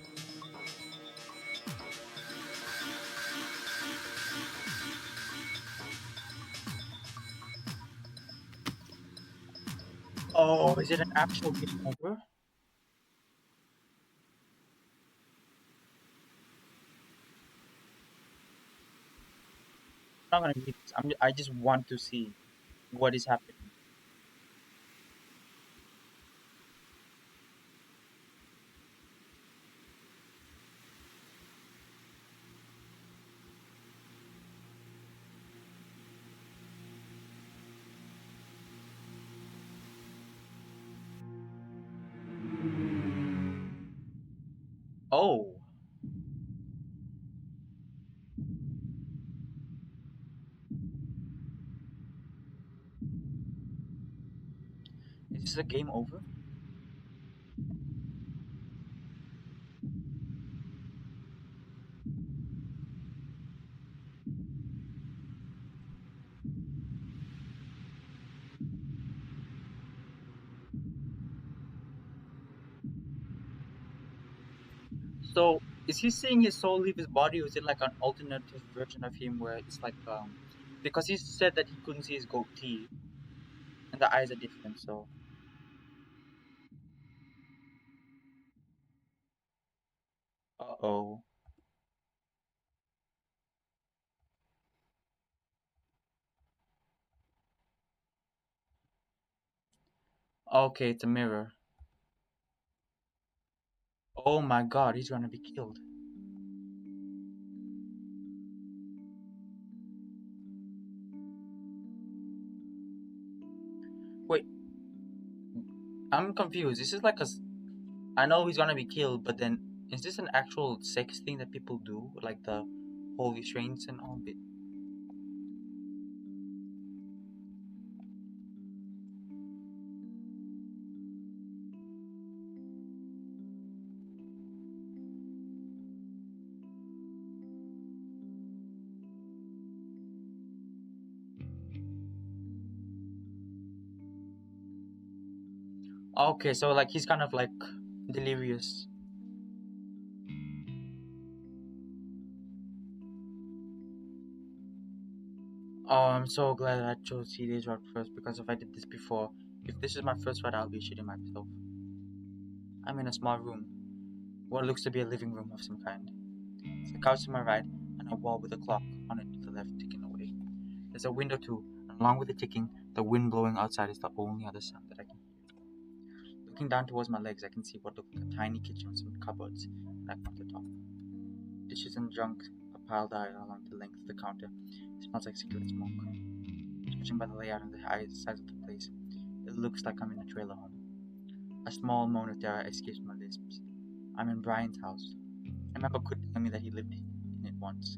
Oh, is it an actual game over? I'm not gonna read this. I just want to see what is happening. Oh, is this a game over? So, is he seeing his soul leave his body, or is it like an alternative version of him where it's like because he said that he couldn't see his goatee and the eyes are different. So, uh-oh. Okay, it's a mirror. Oh my God, he's gonna be killed. Wait, I'm confused. This is like I know he's gonna be killed, but then is this an actual sex thing that people do, like the holy trains and all bit? Okay, so like he's kind of like delirious. Oh, I'm so glad I chose today's route first because if I did this before, if this is my first ride, I'll be shitting myself. I'm in a small room, what looks to be a living room of some kind. There's a couch to my right and a wall with a clock on it to the left ticking away. There's a window too, and along with the ticking, the wind blowing outside is the only other sound that I can hear. Looking down towards my legs, I can see what looked like a tiny kitchen with some cupboards and a countertop. Dishes and junk are piled high along the length of the counter. It smells like cigarette smoke. Judging by the layout and the size of the place, it looks like I'm in a trailer home. A small moan of terror escapes my lips. I'm in Brian's house. I remember Kurt telling me that he lived in it once.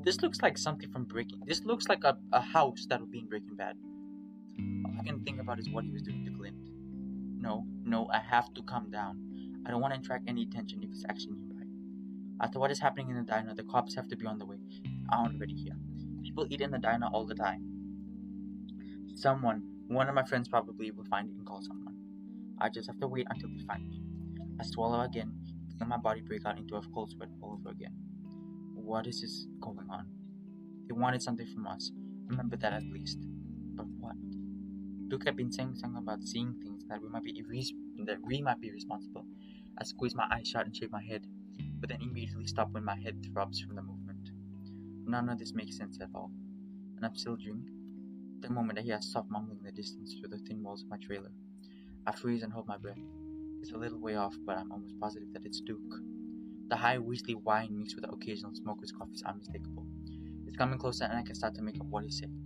This looks like something from Breaking. This looks like a house that would be in Breaking Bad. All I can think about is what he was doing to Clint. No, no, I have to calm down. I don't want to attract any attention if it's actually nearby. After what is happening in the diner, the cops have to be on the way. Aren't already here. People eat in the diner all the time. One of my friends probably will find it and call someone. I just have to wait until they find me. I swallow again, feel my body break out into a cold sweat all over again. What is this going on? They wanted something from us. Remember that at least. But what? Duke had been saying something about seeing things that we might be responsible. I squeeze my eyes shut and shake my head, but then immediately stop when my head throbs from the movement. None of this makes sense at all, and I'm still dreaming. The moment I hear a soft mumbling in the distance through the thin walls of my trailer, I freeze and hold my breath. It's a little way off, but I'm almost positive that it's Duke. The high, whistly whine mixed with the occasional smoker's cough is unmistakable. It's coming closer, and I can start to make up what he's saying.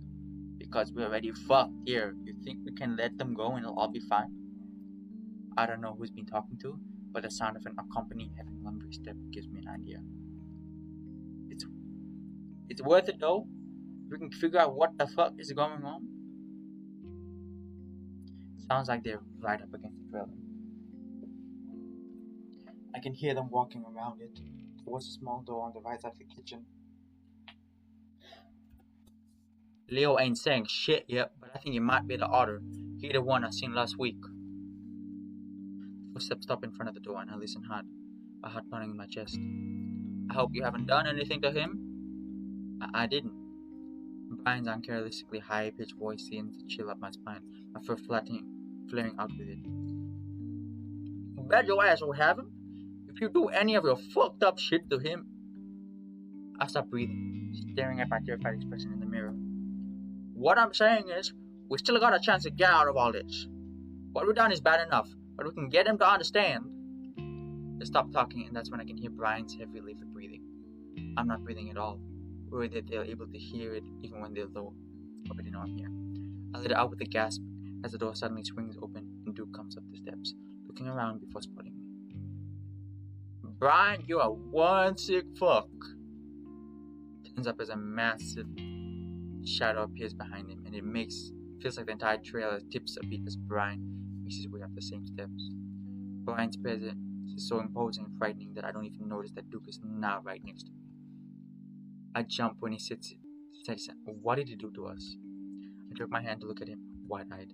Because we're already fucked here. You think we can let them go and it'll all be fine? I don't know who's been talking to, but the sound of an accompanying heavy lumbering step gives me an idea. It's worth it though. We can figure out what the fuck is going on. Sounds like they're right up against the railing. I can hear them walking around it towards a small door on the right side of the kitchen. Leo ain't saying shit yet, but I think it might be the otter. He the one I seen last week. Footsteps stop in front of the door and I listen hard, a heart pounding in my chest. I hope you haven't done anything to him. I didn't. Brian's uncharacteristically high-pitched voice seems to chill up my spine, my fur flaring out with it. Bet your ass will have him. If you do any of your fucked up shit to him. I stop breathing, staring at my terrified expression in the mirror. What I'm saying is, we still got a chance to get out of all this. What we've done is bad enough, but we can get him to understand. They stop talking, and that's when I can hear Brian's heavy labored breathing. I'm not breathing at all, or that they're able to hear it even when they're low. But they know I'm here. I let it out with a gasp as the door suddenly swings open and Duke comes up the steps, looking around before spotting me. Brian, you are one sick fuck. Turns up as a massive shadow appears behind him, and it feels like the entire trailer tips a bit as Brian makes his way up the same steps. Brian's presence is so imposing and frightening that I don't even notice that Duke is now right next to me. I jump when he says, "What did he do to us?" I jerk my hand to look at him, wide-eyed.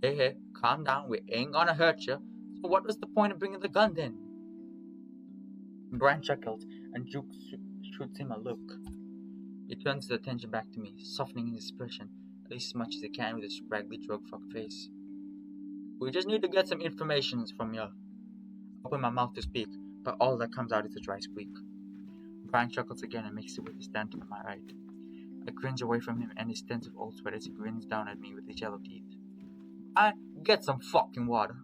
Hey, calm down, we ain't gonna hurt you. So what was the point of bringing the gun then? Brian chuckles, and Duke shoots him a look. He turns his attention back to me, softening his expression, at least as much as he can with his scraggly drug-fuck face. We just need to get some information from you. I open my mouth to speak, but all that comes out is a dry squeak. Brian chuckles again and makes his way to stand to my right. I cringe away from him and his stench of old sweat as he grins down at me with his yellow teeth. Get some fucking water.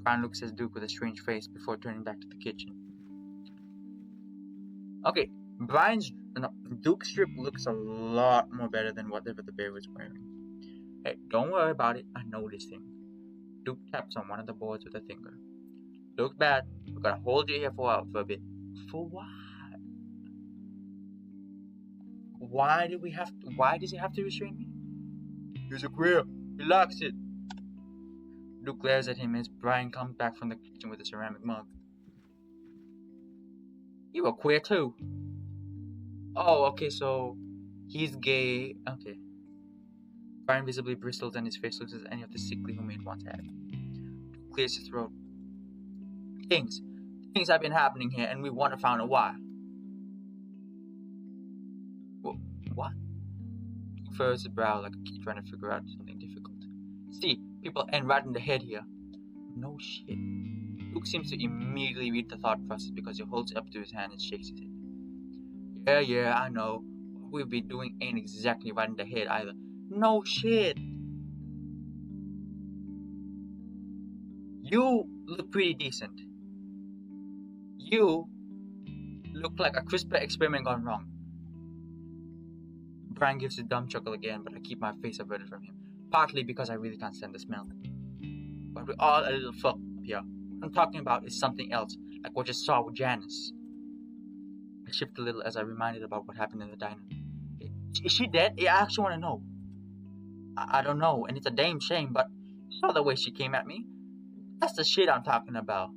Brian looks at Duke with a strange face before turning back to the kitchen. Okay, Duke's strip looks a lot more better than whatever the bear was wearing. Hey, don't worry about it, I know this thing. Duke taps on one of the boards with a finger. Looks bad, we gotta hold you here for a bit. For what? Why does he have to restrain me? He's a queer, he likes it. Duke glares at him as Brian comes back from the kitchen with a ceramic mug. You a queer too? Oh, okay, so he's gay. Okay. Brian visibly bristles and his face looks as any of the sickly homemade once had. Duke clears his throat. Things have been happening here, and we want to find out why. What? Duke furrows his brow like a kid trying to figure out something difficult. See, people ain't right in the head here. No shit. Duke seems to immediately read the thought process because he holds it up to his hand and shakes his head. Yeah, I know. What we've been doing ain't exactly right in the head either. No shit. You look pretty decent. You look like a CRISPR experiment gone wrong. Brian gives a dumb chuckle again, but I keep my face averted from him, partly because I really can't stand the smell. But we're all a little fucked up here. What I'm talking about is something else, like what you saw with Janice. I shift a little as I reminded about what happened in the diner. Is she dead? Yeah, I actually want to know. I don't know, and it's a damn shame, but you saw the way she came at me. That's the shit I'm talking about.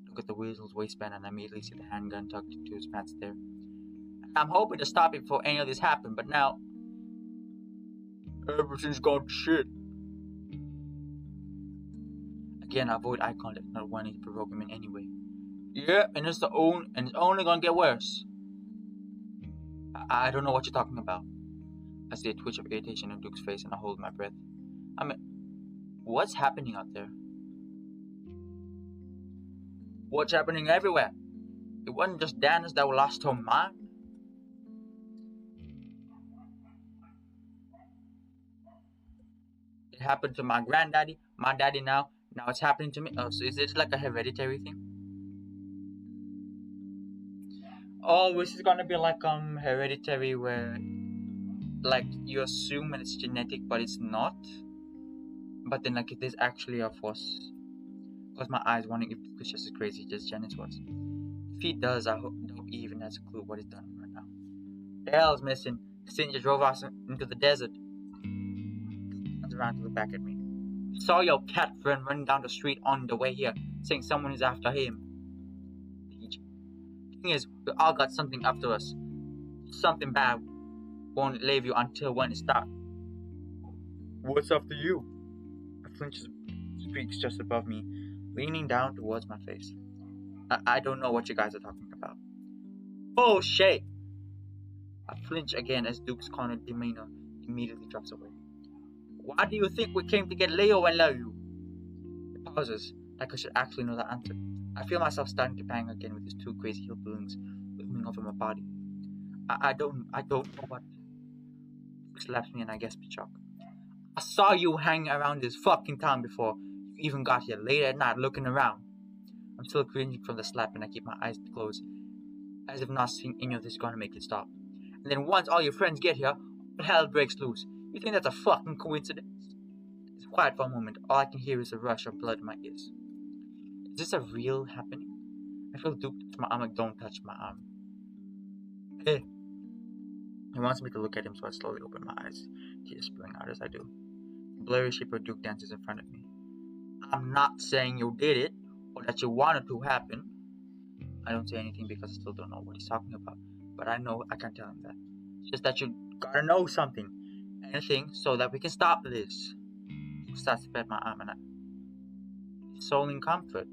Look at the weasel's waistband and I immediately see the handgun tucked into his pants there. I'm hoping to stop it before any of this happened, but now everything's gone to shit. Again, I avoid eye contact, not wanting to provoke him in any way. Yeah, and it's only gonna get worse. I don't know what you're talking about. I see a twitch of irritation in Duke's face and I hold my breath. I mean, what's happening out there? What's happening everywhere? It wasn't just Janice that lost her mind. It happened to my granddaddy, my daddy now it's happening to me. Oh, so is it like a hereditary thing? Oh, this is gonna be like hereditary where like you assume it's genetic, but it's not. But then like it is actually a force. Cause my eyes wondering if Duke is just as crazy as Janice was. If he does, I hope he even has a clue what he's done right now. The hell's missing? Sin just drove us into the desert. Duke turns around to look back at me. Saw your cat friend running down the street on the way here, saying someone is after him. Peach. Thing is, we all got something after us. Something bad won't leave you until when it starts. What's after you? A flinch speaks just above me, leaning down towards my face. I don't know what you guys are talking about. Bullshit! I flinch again as Duke's cornered demeanor immediately drops away. Why do you think we came to get Leo and Lou? He pauses, like I should actually know the answer. I feel myself starting to bang again with his two crazy heel balloons looming over my body. I don't know what. Duke slaps me and I gasp in shock. I saw you hanging around this fucking town before you even got here late at night looking around. I'm still cringing from the slap and I keep my eyes closed, as if not seeing any of this is gonna make it stop. And then once all your friends get here, all hell breaks loose. You think that's a fucking coincidence? It's quiet for a moment. All I can hear is a rush of blood in my ears. Is this a real happening? I feel Duke touch my arm like don't touch my arm. Hey. He wants me to look at him, so I slowly open my eyes, tears spilling out as I do. The blurry shape of Duke dances in front of me. I'm not saying you did it, or that you wanted to happen. I don't say anything because I still don't know what he's talking about, but I know I can't tell him that. It's just that you gotta know something, anything, so that we can stop this. He starts to pat my arm and his soul in comfort.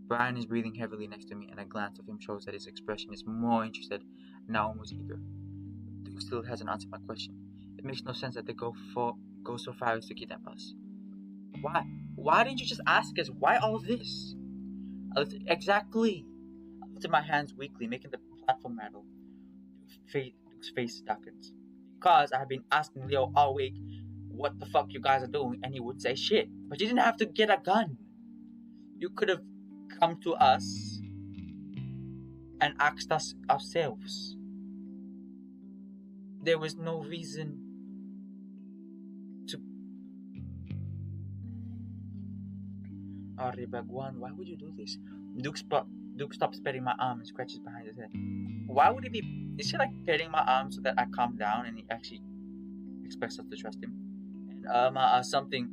Brian is breathing heavily next to me, and a glance of him shows that his expression is more interested, now almost eager. Duke still hasn't answered my question. It makes no sense that they go so far as to kidnap us. Why? Why didn't you just ask us? Why all this? Exactly. I lifted my hands weakly, making the platform rattle. Duke's face darkens. Because I have been asking Leo all week what the fuck you guys are doing, and he would say shit. But you didn't have to get a gun. You could have come to us and asked us ourselves. There was no reason to. Aribagwan, why would you do this? Duke stops petting my arm and scratches behind his head. Why would he be? Is he like petting my arm so that I calm down and he actually expects us to trust him? And something.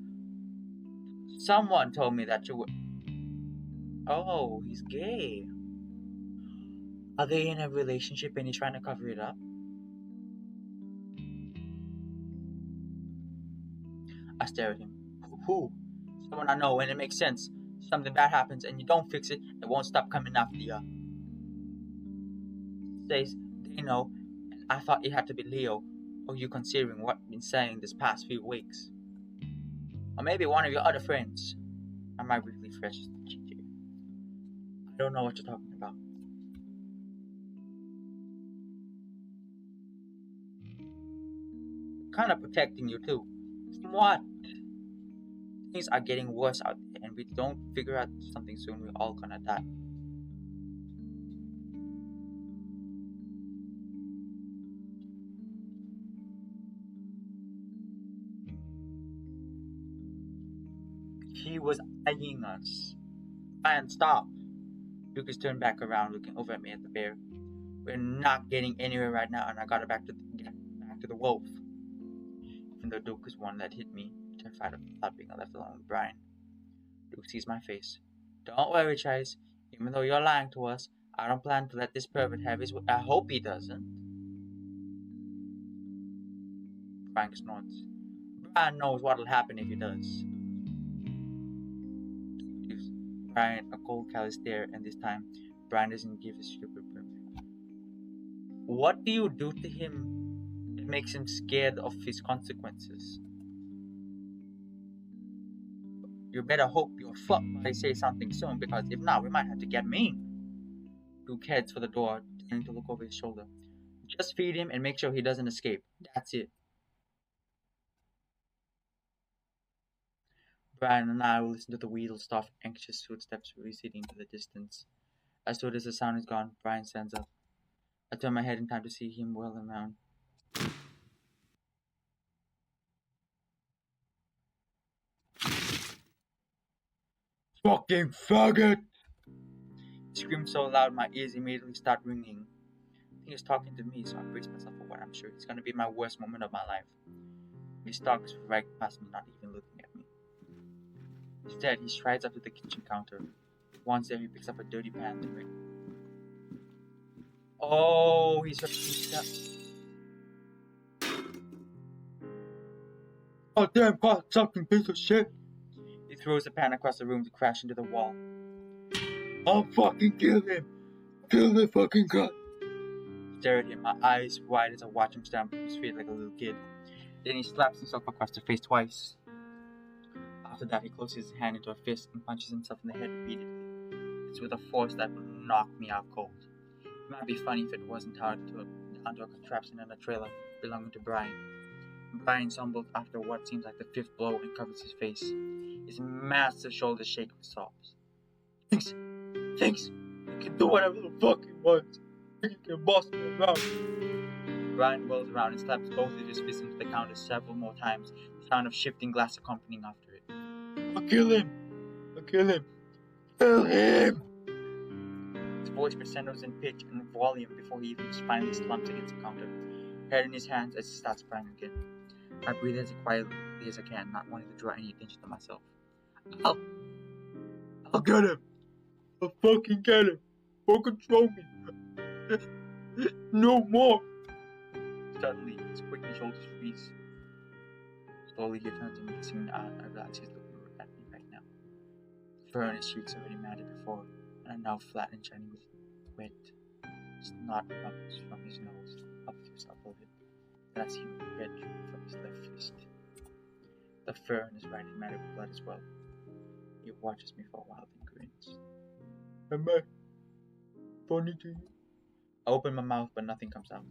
Someone told me that you were. Oh, he's gay. Are they in a relationship and he's trying to cover it up? I stare at him. Who? Someone I know, and it makes sense. Something bad happens and you don't fix it, it won't stop coming after you. Says they know, and I thought it had to be Leo, or you considering what I've been saying this past few weeks. Or maybe one of your other friends. I might briefly fresh the cheek here. I don't know what you're talking about. Kind of protecting you too. From what? Things are getting worse out there, and we don't figure out something soon, we're all gonna die. He was eyeing us. And stop. Lucas turned back around, looking over at me at the bear. We're not getting anywhere right now, and I gotta get back to the wolf. Even though Duke was one that hit me, terrified of not being left alone with Brian. Duke sees my face. Don't worry, Chase. Even though you're lying to us, I don't plan to let this pervert have his way. I hope he doesn't. Brian snorts. Brian knows what'll happen if he does. Duke gives Brian a cold, callous stare, and this time, Brian doesn't give his stupid pervert. What do you do to him that makes him scared of his consequences? You better hope you're fucked when I say something soon, because if not, we might have to get mean. Duke heads for the door, turning to look over his shoulder. Just feed him and make sure he doesn't escape. That's it. Brian and I will listen to the wheedle-stuffed, anxious footsteps receding into the distance. As soon as the sound is gone, Brian stands up. I turn my head in time to see him whirling around. Fucking faggot! He screamed so loud my ears immediately start ringing. He was talking to me, so I braced myself for what I'm sure is gonna be my worst moment of my life. He stalks right past me, not even looking at me. Instead, he strides up to the kitchen counter. Once there, he picks up a dirty pan to it. Oh, he's ready. Oh, damn, sucking piece of shit! He throws the pan across the room to crash into the wall. I'll fucking kill him! Kill the fucking god! I stare at him, my eyes wide as I watch him stamp his feet like a little kid. Then he slaps himself across the face twice. After that, he closes his hand into a fist and punches himself in the head repeatedly. It's with a force that would knock me out cold. It might be funny if it wasn't tied onto a contraption in a trailer belonging to Brian. Brian stumbles after what seems like the fifth blow and covers his face. His massive shoulders shake with sobs. Thanks! Thanks! You can do whatever the fuck you want. You can boss me around. Brian whirls around and slaps both of his fists into the counter several more times, the sound of shifting glass accompanying after it. I'll kill him! I'll kill him! Kill him! His voice crescendos in pitch and volume before he even finally slumps against the counter, head in his hands as he starts crying again. I breathe as quietly as I can, not wanting to draw any attention to myself. I'll get him! I'll fucking get him! Don't control me! No more! Suddenly, his quickening shoulders freeze. Slowly, he turns to me, kissing out. I realize he's looking at me right now. The fur on his cheeks already matted before, and are now flat and shiny with wet snot bumps from his nose up to his upper lip. Then I see him red from his left fist. The fur on his right is matted with blood as well. He watches me for a while, then grins. Am I funny to you? I open my mouth, but nothing comes out.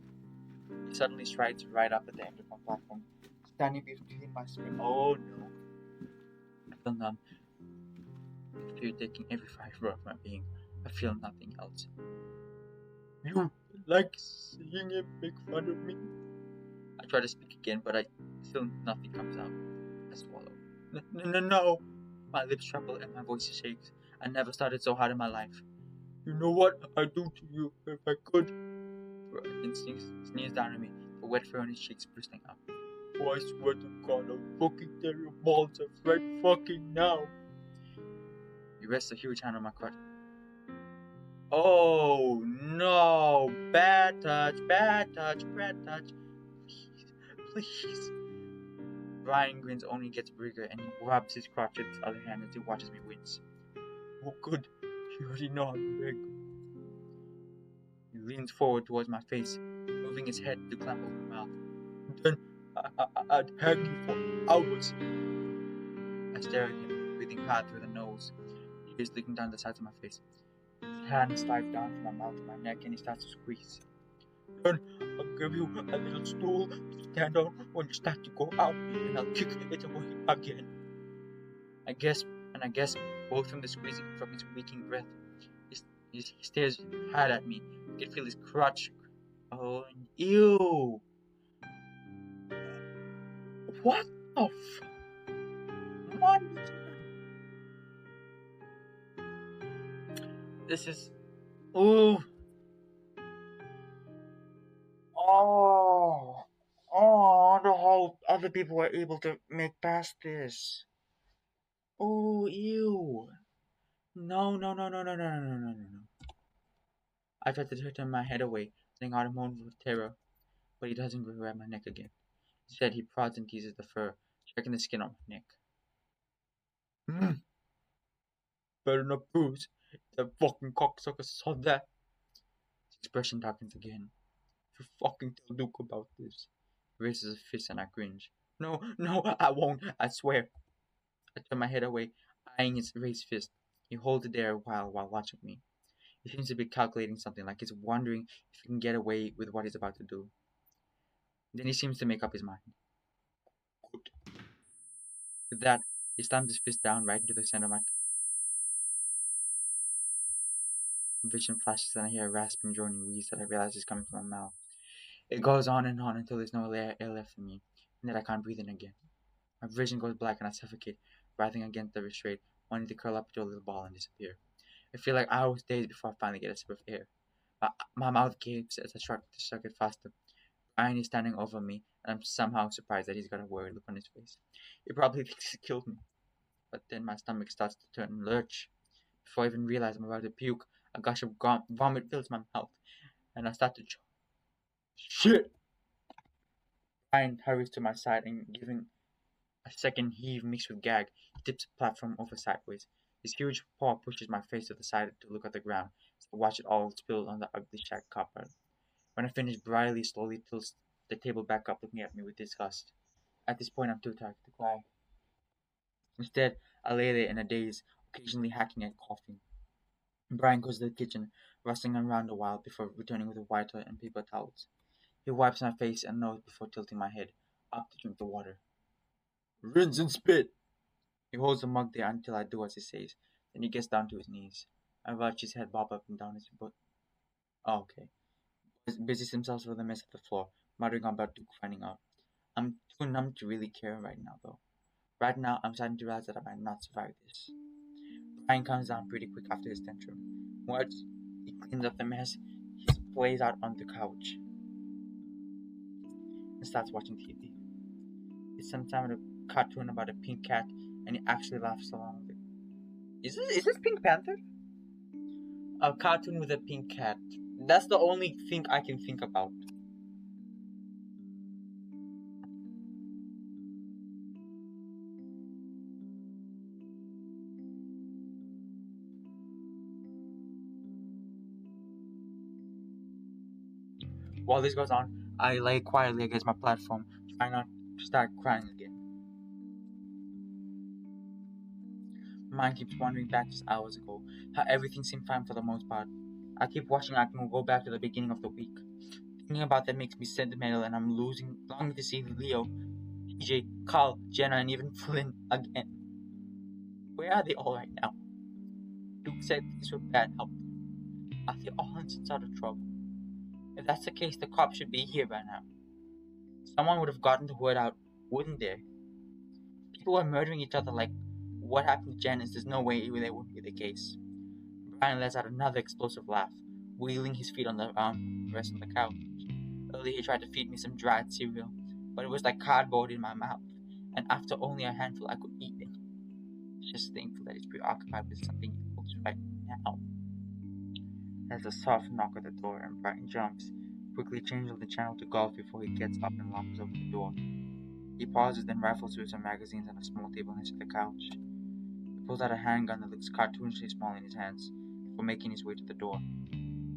He suddenly strides right up at the end of my platform, standing between my spine. Oh no. I feel numb. Fear taking every fiber of my being. I feel nothing else. You like seeing him make fun of me? I try to speak again, but still nothing comes out. I swallow. No. My lips tremble and my voice shakes. I never started so hard in my life. You know what I'd do to you if I could? He sneers down at me, the wet fur on his cheeks bristling up. Oh, I swear to God, I'll fucking tear your balls off right fucking now. He rests a huge hand on my crotch. Oh no! Bad touch, bad touch, bad touch. Please. Brian grins only gets bigger and he grabs his crotch with his other hand as he watches me wince. Oh good, you already know how to beg. He leans forward towards my face, moving his head to climb over my mouth. Then I'd hang you for hours. I stare at him, breathing hard through the nose, ears leaking down the sides of my face. His hand slides down from my mouth to my neck and he starts to squeeze. Then I'll give you a little stool to stand on when you start to go out, and I'll kick it away again. I guess both from the squeezing from his waking breath. He stares hard at me. You can feel his crotch. Oh, ew! What the f? What? This is. Ooh! Oh! Oh, I wonder how other people were able to make past this. Oh, ew! No. I tried to turn my head away, letting out a moan of terror, but he doesn't grab my neck again. Instead, he prods and teases the fur, checking the skin on my neck. Better not bruise. That fucking cocksucker saw that. His expression darkens again. You fucking tell Duke about this. He raises a fist and I cringe. No, I won't, I swear. I turn my head away, eyeing his raised fist. He holds it there a while watching me. He seems to be calculating something, like he's wondering if he can get away with what he's about to do. Then he seems to make up his mind. Good. With that, he slams his fist down right into the center of my vision flashes and I hear a rasping, droning wheeze that I realize is coming from my mouth. It goes on and on until there's no air left in me, and then I can't breathe in again. My vision goes black and I suffocate, writhing against the restraint, wanting to curl up into a little ball and disappear. I feel like hours, days before I finally get a sip of air. My mouth gaps as I try to suck it faster. Brian is standing over me, and I'm somehow surprised that he's got a worried look on his face. He probably thinks he killed me. But then my stomach starts to turn and lurch. Before I even realize I'm about to puke, a gush of vomit fills my mouth, and I start to choke. Shit! Brian hurries to my side and, giving a second heave mixed with gag, he tips the platform over sideways. His huge paw pushes my face to the side to look at the ground, so I watch it all spill on the ugly shag carpet. When I finish, Briley slowly tilts the table back up, looking at me with disgust. At this point, I'm too tired to cry. Instead, I lay there in a daze, occasionally hacking and coughing. Brian goes to the kitchen, rustling around a while before returning with a white toy and paper towels. He wipes my face and nose before tilting my head up to drink the water. Rinse and spit! He holds the mug there until I do as he says. Then he gets down to his knees. I watch his head bob up and down his butt. Oh, okay. Busies himself with a mess of the floor, muttering about Duke finding out. I'm too numb to really care right now, though. Right now, I'm starting to realize that I might not survive this. Brian comes down pretty quick after his tantrum. Once he cleans up the mess, he plays out on the couch and starts watching TV. It's some kind of cartoon about a pink cat, and he actually laughs along with it. Is this Pink Panther? A cartoon with a pink cat. That's the only thing I can think about. While this goes on, I lay quietly against my platform, trying not to start crying again. My mind keeps wandering back just hours ago, how everything seemed fine for the most part. I keep watching I can go back to the beginning of the week. Thinking about that makes me sentimental, and I'm longing to see Leo, PJ, Carl, Jenna, and even Flynn again. Where are they all right now? Duke said things were bad health. Are they all in some sort of trouble? If that's the case, the cops should be here by now. Someone would have gotten the word out, wouldn't they? People were murdering each other like what happened to Janice. There's no way that wouldn't be the case. Brian lets out another explosive laugh, wheeling his feet on the rest on the couch. Earlier he tried to feed me some dried cereal, but it was like cardboard in my mouth, and after only a handful I could eat it. Just thankful that he's preoccupied with something else right now. There's a soft knock at the door, and Brian jumps, quickly changing the channel to golf before he gets up and locks over the door. He pauses, then rifles through some magazines on a small table next to the couch. He pulls out a handgun that looks cartoonishly small in his hands, before making his way to the door.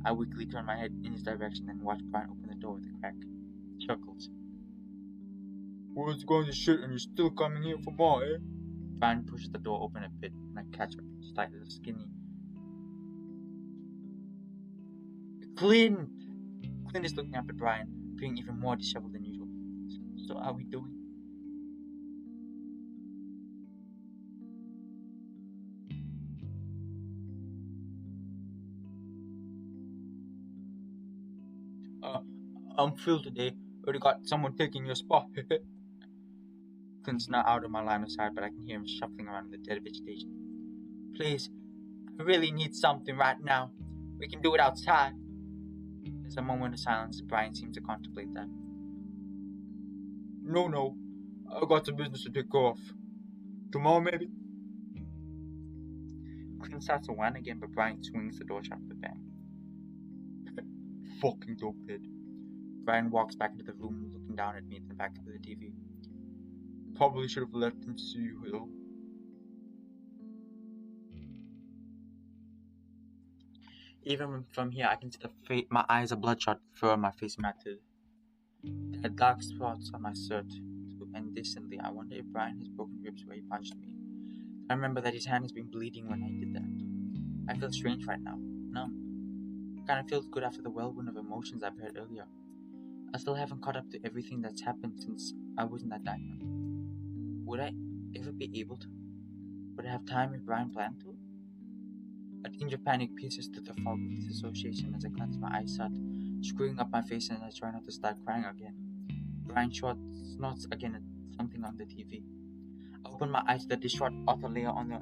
I weakly turn my head in his direction and watch Brian open the door with a crack. He chuckles. World's going to shit and you're still coming here for more, eh? Brian pushes the door open a bit, and I catch a sight of the skinny. Clint! Clint is looking up at Brian, appearing even more disheveled than usual. So how are we doing? Uh, I'm Phil today. Already got someone taking your spot. Clint's not out of my line of sight, but I can hear him shuffling around in the dead vegetation. Please, I really need something right now. We can do it outside. There's a moment of silence as Brian seems to contemplate that. No. I got some business to take off. Tomorrow, maybe? Clint starts to whine again, but Brian swings the door shut with a bang. Fucking dopehead. Brian walks back into the room, looking down at me, then back up to the TV. Probably should have let him see you, though. Even from here, I can see my eyes are bloodshot, fur on my face matted. There are dark spots on my shirt, and distantly, I wonder if Brian has broken ribs where he punched me. I remember that his hand has been bleeding when I did that. I feel strange right now, numb. It kind of feels good after the whirlwind of emotions I've heard earlier. I still haven't caught up to everything that's happened since I was in that diner. Would I ever be able to? Would I have time if Brian planned to? A tinge of panic pierces through the fog of disassociation as I clench my eyes shut, screwing up my face and I try not to start crying again. Brian snorts again at something on the TV. I open my eyes to the distraught author layer on the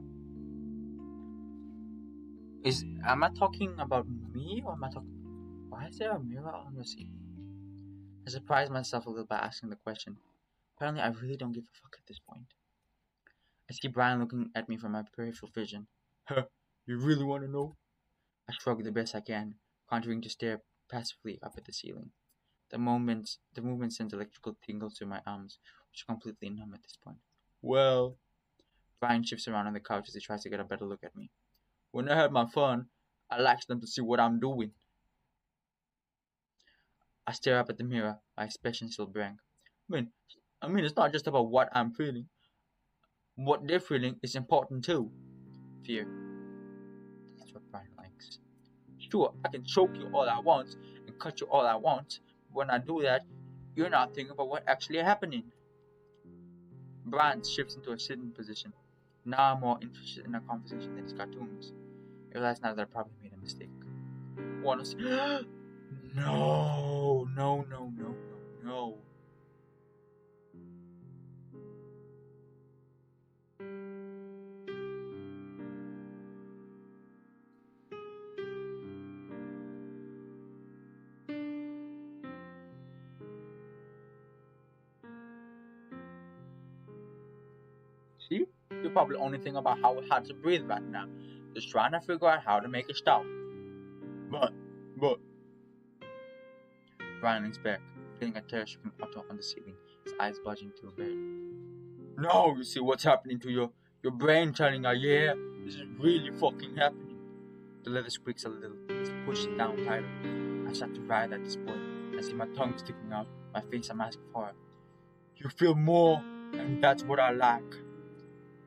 Am I talking about me or am I talking? Why is there a mirror on the ceiling? I surprised myself a little by asking the question. Apparently, I really don't give a fuck at this point. I see Brian looking at me from my peripheral vision. Huh, you really want to know? I shrug the best I can, continuing to stare passively up at the ceiling. The movement sends electrical tingles to my arms, which are completely numb at this point. Well, Brian shifts around on the couch as he tries to get a better look at me. When I have my fun, I like them to see what I'm doing. I stare up at the mirror, my expression still blank. I mean, it's not just about what I'm feeling. What they're feeling is important too. Fear. That's what Brian likes. Sure, I can choke you all I want and cut you all I want. But when I do that, you're not thinking about what's actually happening. Brian shifts into a sitting position. Now I'm more interested in a conversation than his cartoons. I realize now that I probably made a mistake. One is no, no, no, no, no, no. See? You're probably only thinking about how hard to breathe right now. Just trying to figure out how to make it stop. But, but, Brian leans back, feeling a terror-stricken Otto on the ceiling, his eyes bulging to the bed. No, you see what's happening to your brain telling you, yeah, this is really fucking happening. The leather squeaks a little, it's pushed down tighter. I start to writhe at this point. I see my tongue sticking out, my face a mask of horror. You feel more, and that's what I like.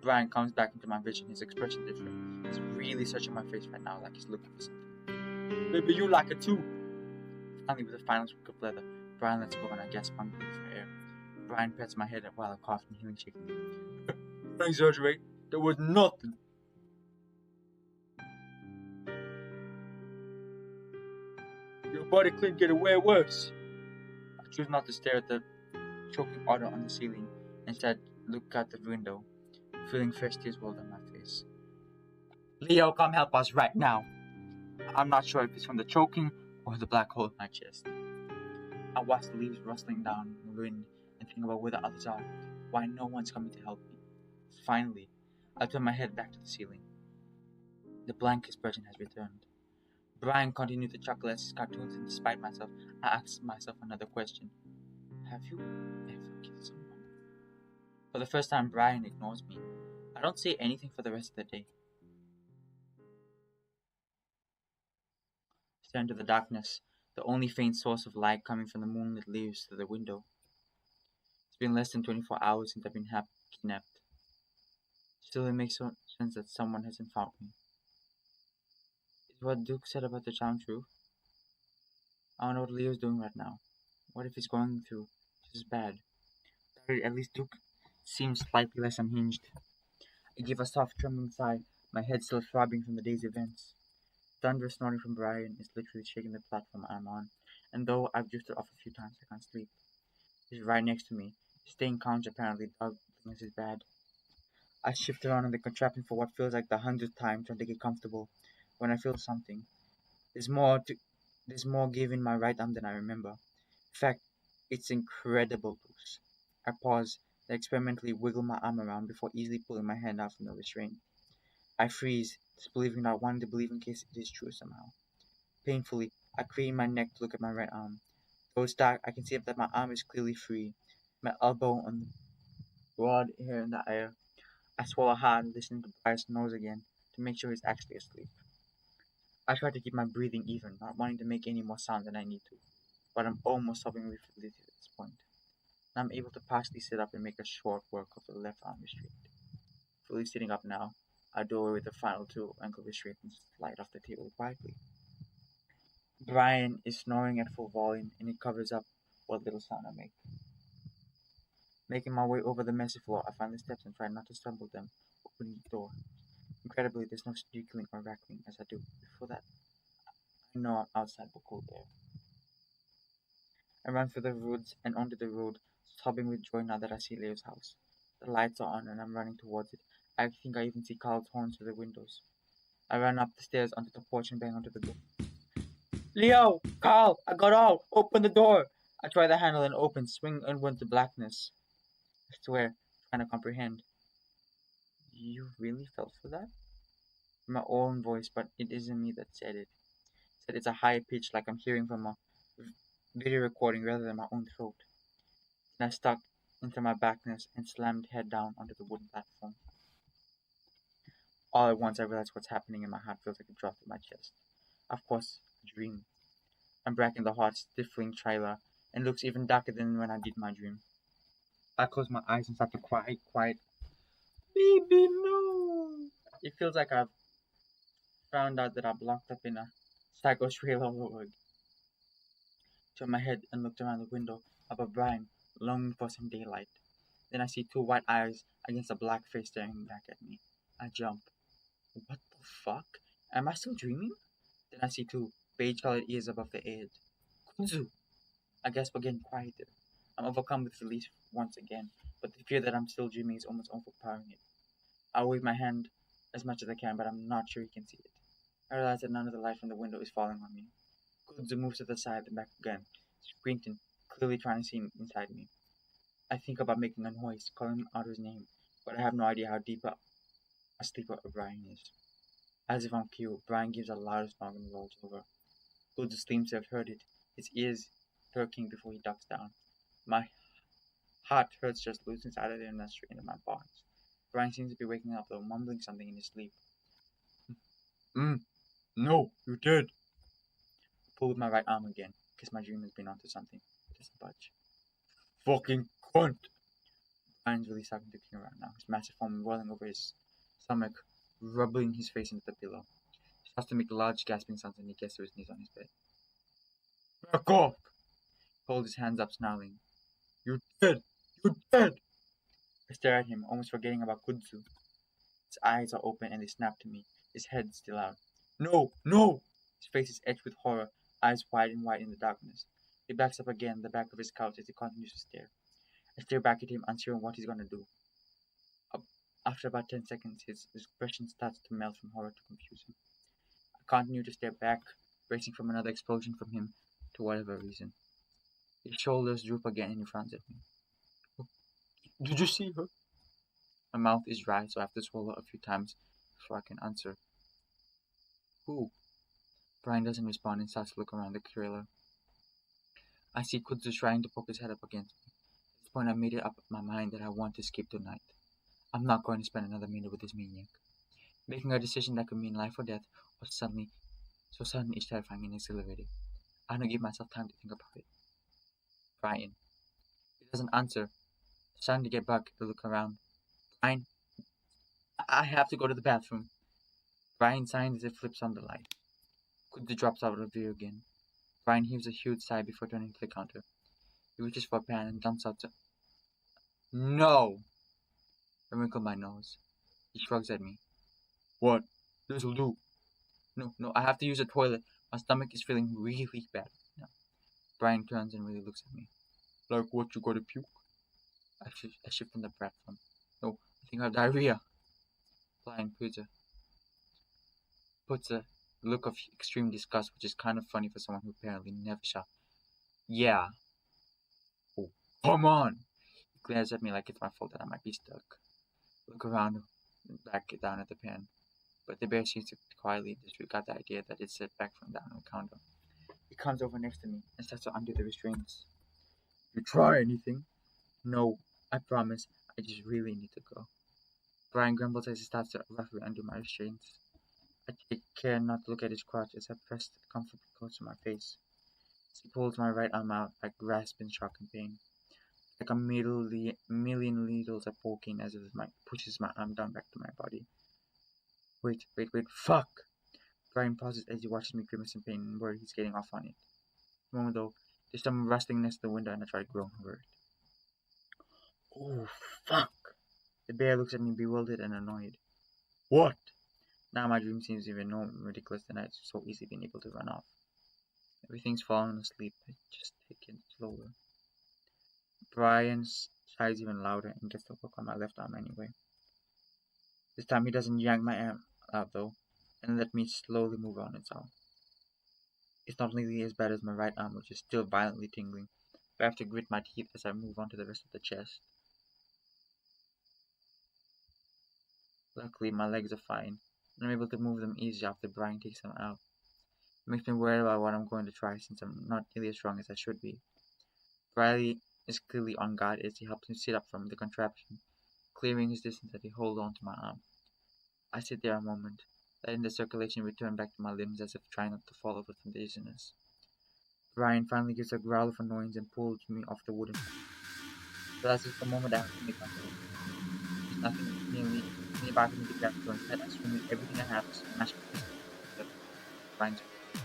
Brian comes back into my vision, his expression different. He's really searching my face right now like he's looking for something. Maybe you like it too. Finally, with a final squeak of leather, Brian lets go and I gasp hungrily for air. Brian pats my head while I cough and healing shakingly. Don't exaggerate. There was nothing. Your body couldn't get way worse. I choose not to stare at the choking odor on the ceiling. Instead, look out the window, feeling fresh tears roll down my face. Leo, come help us right now. I'm not sure if it's from the choking or the black hole in my chest. I watch the leaves rustling down in the wind and think about where the others are, why no one's coming to help me. Finally, I turn my head back to the ceiling. The blank expression has returned. Brian continued to chuckle at his cartoons, and despite myself, I asked myself another question. Have you ever killed someone? For the first time, Brian ignores me. I don't say anything for the rest of the day. I stare into the darkness, the only faint source of light coming from the moonlit leaves through the window. It's been less than 24 hours since I've been kidnapped. Still, it makes sense that someone hasn't found me. Is what Duke said about the charm true? I don't know what Leo's doing right now. What if he's going through just as bad? At least Duke seems slightly less unhinged. I give a soft trembling sigh, my head still throbbing from the day's events. Thunder snorting from Brian is literally shaking the platform I'm on, and though I've drifted off a few times, I can't sleep. He's right next to me, staying couch apparently doubling as his bad. I shift around in the contraption for what feels like the 100th time trying to get comfortable. When I feel something, there's more to, there's more give in my right arm than I remember. In fact, it's incredible loose. I pause, then experimentally wiggle my arm around before easily pulling my hand out from the restraint. I freeze, disbelieving that I wanted to believe in case it is true somehow. Painfully, I crane my neck to look at my right arm. Though it's dark, I can see that my arm is clearly free, my elbow on the broad hair in the air. I swallow hard, listening to Bryce's nose again to make sure he's actually asleep. I try to keep my breathing even, not wanting to make any more sound than I need to, but I'm almost sobbing with relief at this point. I'm able to partially sit up and make a short work of the left arm restraint. Fully sitting up now, I do away with the final two ankle restraints and slide off the table quietly. Brian is snoring at full volume and it covers up what little sound I make. Making my way over the messy floor, I find the steps and try not to stumble them, opening the door. Incredibly, there's no squeaking or rattling as I do. Before that, I know I'm outside the cold air. I run through the woods and onto the road, sobbing with joy now that I see Leo's house. The lights are on and I'm running towards it. I think I even see Carl's horns through the windows. I ran up the stairs onto the porch and banged onto the door. Leo! Carl! I got out! Open the door! I try the handle and open, swing inward to blackness. I swear, trying to comprehend. You really fell for that? My own voice, but it isn't me that said it. Said it's a high pitch like I'm hearing from a video recording rather than my own throat. Then I stuck into my backness and slammed head down onto the wooden platform. All at once I realized what's happening and my heart feels like it dropped in my chest. Of course, a dream. I'm back in the hot, stifling trailer and looks even darker than when I did my dream. I close my eyes and start to cry, quiet. Baby, no! It feels like I've found out that I'm locked up in a psycho trailer all over again. Turned my head and looked around the window above Brian, longing for some daylight. Then I see two white eyes against a black face staring back at me. I jump. What the fuck? Am I still dreaming? Then I see two beige-colored ears above the head. Kunzu! I guess we're getting quieter. I'm overcome with relief once again, but the fear that I'm still dreaming is almost overpowering it. I wave my hand as much as I can, but I'm not sure he can see it. I realize that none of the light from the window is falling on me. Kunzu moves to the side and back again, squinting, clearly trying to see inside me. I think about making a noise, calling out his name, but I have no idea how deep a sleeper Brian is. As if on cue, Brian gives a loud snort and rolls over. Kunzu seems to have heard it, his ears perking before he ducks down. My heart hurts just loose inside of there and straight into my bones. Brian seems to be waking up though, mumbling something in his sleep. No, you did. Pull with my right arm again, because my dream has been onto something. It doesn't budge. Fucking cunt! Brian's really starting to clear right now, his massive form rolling over his stomach, rubbing his face into the pillow. He starts to make large gasping sounds and he gets to his knees on his bed. Back off! Hold his hands up, snarling. You're dead! You're dead! I stare at him, almost forgetting about Kudzu. His eyes are open and they snap to me, his head still out. No! No! His face is etched with horror, eyes wide and wide in the darkness. He backs up again, the back of his couch as he continues to stare. I stare back at him, unsure what he's gonna do. After about 10 seconds, his expression starts to melt from horror to confusion. I continue to stare back, bracing from another explosion from him, to whatever reason. His shoulders droop again and he frowns at me. Did you see her? My mouth is dry, so I have to swallow a few times before I can answer. Who? Brian doesn't respond and starts to look around the trailer. I see Kudzu trying to poke his head up against me. At this point, I made it up in my mind that I want to escape tonight. I'm not going to spend another minute with this maniac. Making a decision that could mean life or death was so sudden is terrifying and exhilarating. I don't give myself time to think about it. Brian. He doesn't answer. Starting to get back to look around. Brian. I have to go to the bathroom. Brian signs as it flips on the light. Kudzu drops out of view again. Brian heaves a huge sigh before turning to the counter. He reaches for a pan and jumps out to... No! I wrinkle my nose. He shrugs at me. What? This'll do. No, I have to use the toilet. My stomach is feeling really bad now. Brian turns and really looks at me. Like what, you gotta puke? I shift from the platform. No, I think I have diarrhea. Brian puts a look of extreme disgust, which is kind of funny for someone who apparently never shot. Yeah. Oh, come on! He glares at me like it's my fault that I might be stuck. Look around and back down at the pan. But the bear seems to quietly disregard the idea that it's set back from down on the counter. He comes over next to me and starts to undo the restraints. You try anything? No, I promise. I just really need to go. Brian grumbles as he starts to roughly undo my restraints. I take care not to look at his crotch as I press it comfortably close to my face. As he pulls my right arm out, I grasp in shock and pain. Like a million needles are poking as it pushes my arm down back to my body. Wait, fuck! Brian pauses as he watches me grimace in pain and worry he's getting off on it. For a moment though, there's some rustling next to the window and I try to groan over it. Oh, fuck! The bear looks at me bewildered and annoyed. What? Now my dream seems even more ridiculous than I'd so easily been able to run off. Everything's fallen asleep, I just take it slower. Brian sighs even louder and gets the hook on my left arm anyway. This time he doesn't yank my arm out though. and let me slowly move on its arm. It's not nearly as bad as my right arm, which is still violently tingling, but I have to grit my teeth as I move on to the rest of the chest. Luckily, my legs are fine, and I'm able to move them easy after Brian takes them out. It makes me worried about what I'm going to try since I'm not nearly as strong as I should be. Riley is clearly on guard as he helps me sit up from the contraption, clearing his distance as he holds on to my arm. I sit there a moment, letting the circulation return back to my limbs as if trying not to fall over from dizziness. Brian finally gives a growl of annoyance and pulls me off the wooden plank. But that's just the moment I have to make my move. There's nothing nearby for me to grab, so instead I swing with everything I have to smash my fist into Brian's face.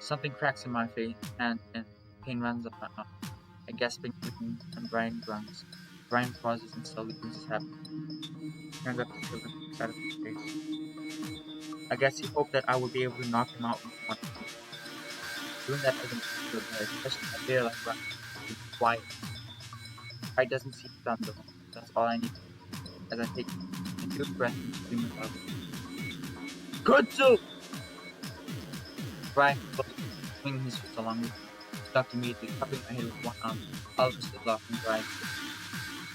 Something cracks in my face, hand, and pain runs up my arm. A gasping scream, and Brian grunts. Brian pauses and slowly brings his hat, turns up to the left side of his face. I guess he hoped that I would be able to knock him out with one punch. Doing that doesn't feel bad, especially a bear like Brian to be quiet. Pride doesn't seem stunned though. That's all I need as I take a deep breath and scream loudly. Kutsu! Brian follows, swinging his fist along with me. Stopped immediately, cupping my head with one arm. Oliver stood blocking Brian's fist.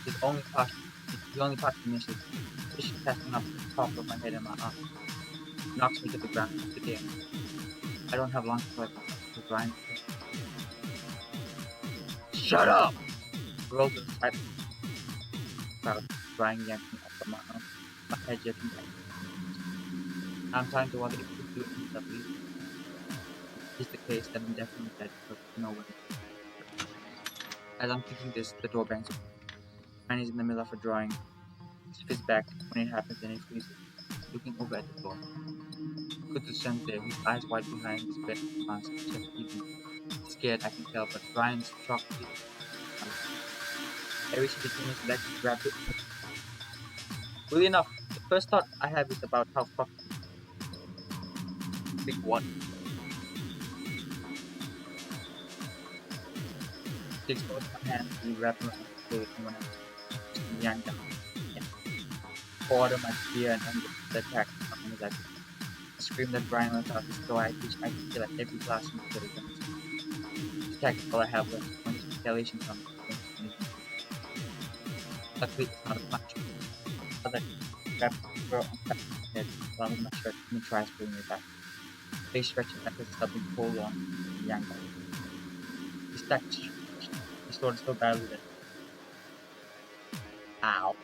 His only caution, he only caution initially, fish casting up the top of my head and my arm. Knocks me to the ground. I sit there. I don't have long to fight for Brian. Shut up! Roll to the side of the crowd. Brian yanked me up from my arm. My head jerking back. I'm trying to wonder if we could do anything that leads. If it's the case, then I'm definitely dead because there's no way. As I'm thinking this, the door bangs open. Brian is in the middle of a drawing. His fist back. When it happens, then he freezes, looking over at the floor. Good to sense there, his eyes wide behind his bed mask, chest heaving. Scared, I can tell, but Brian's shock is I wish he between his legs and grabbed it. Really enough, the first thought I have is about how fucked big what takes both my hands to wrap around the throat and when I yank them. Yeah. Pour out my fear and anger that attack on his actions. I scream that Brian let out his door, which I can feel at every glass in the against. This attack is all I have left when his retaliation comes. Luckily, it's not a punch. Other grab her on top of my head, along with my shirt, and tries pulling me back. Face stretching like it's something pulled on and yanked out. He stacked he snorted so badly that ow.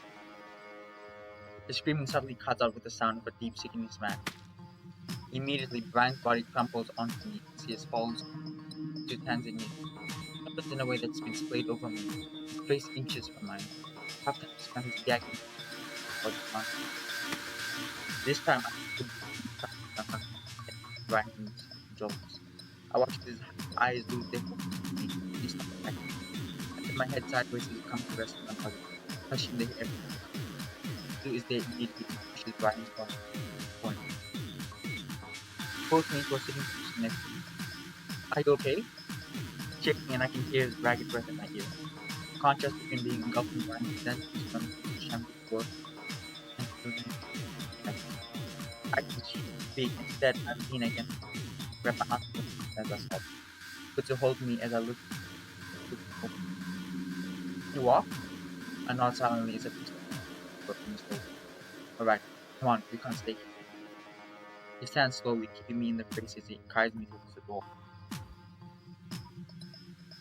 The screaming suddenly cuts out with the sound of a deep sickening smack. Immediately Brian's body crumples onto me as he falls to his hands and knees. Happens in a way that's been splayed over me, his face inches from mine. Half time I smell his gagging for the month. This time I could Brian in his jaws. I watched his eyes lose their focus on me, and he stopped attacking. I tip my head sideways as he comes to rest on my body, touching the air. Who is there immediately and pushes Brian's body point. Pulls me into a sitting position next to me. Are you okay? He's checking and I can hear his ragged breath in my ear. The contrast between being engulfed in Brian's dense from shambles work and feeling like I can speak. Instead, I'm leaning against him, grab my arm as I stop. Puts a hold me as I look over. You walk? I nod silently as I push the from his shoulder. Alright, come on, we can't stay here. He stands slowly, keeping me in the face as he guides me towards the door.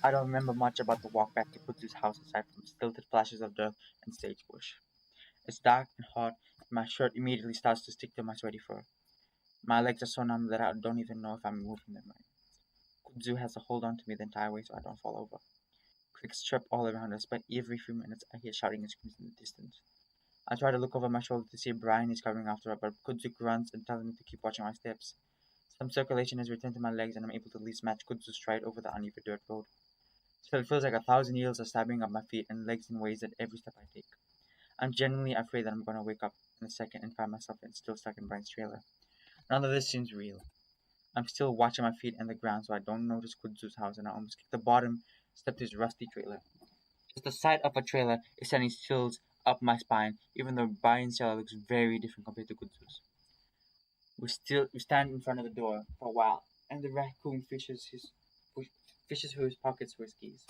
I don't remember much about the walk back to Kutsu's house aside from stilted flashes of dirt and sagebush. It's dark and hot, and my shirt immediately starts to stick to my sweaty fur. My legs are so numb that I don't even know if I'm moving them right. Kutsu has a hold on to me the entire way so I don't fall over. Crickets chirp all around us, but every few minutes I hear shouting and screams in the distance. I try to look over my shoulder to see if Brian is covering after her, but Kutsu grunts and tells me to keep watching my steps. Some circulation has returned to my legs and I'm able to at least match Kutsu's stride over the uneven dirt road. Still, it feels like 1,000 needles are stabbing up my feet and legs in ways at every step I take. I'm genuinely afraid that I'm going to wake up in a second and find myself still stuck in Brian's trailer. None of this seems real. I'm still watching my feet and the ground so I don't notice Kudzu's house and I almost kick the bottom step to his rusty trailer. Just the sight of a trailer is sending chills up my spine, even though Brian's trailer looks very different compared to Kudzu's. We stand in front of the door for a while, and the raccoon fishes through his pockets for his keys.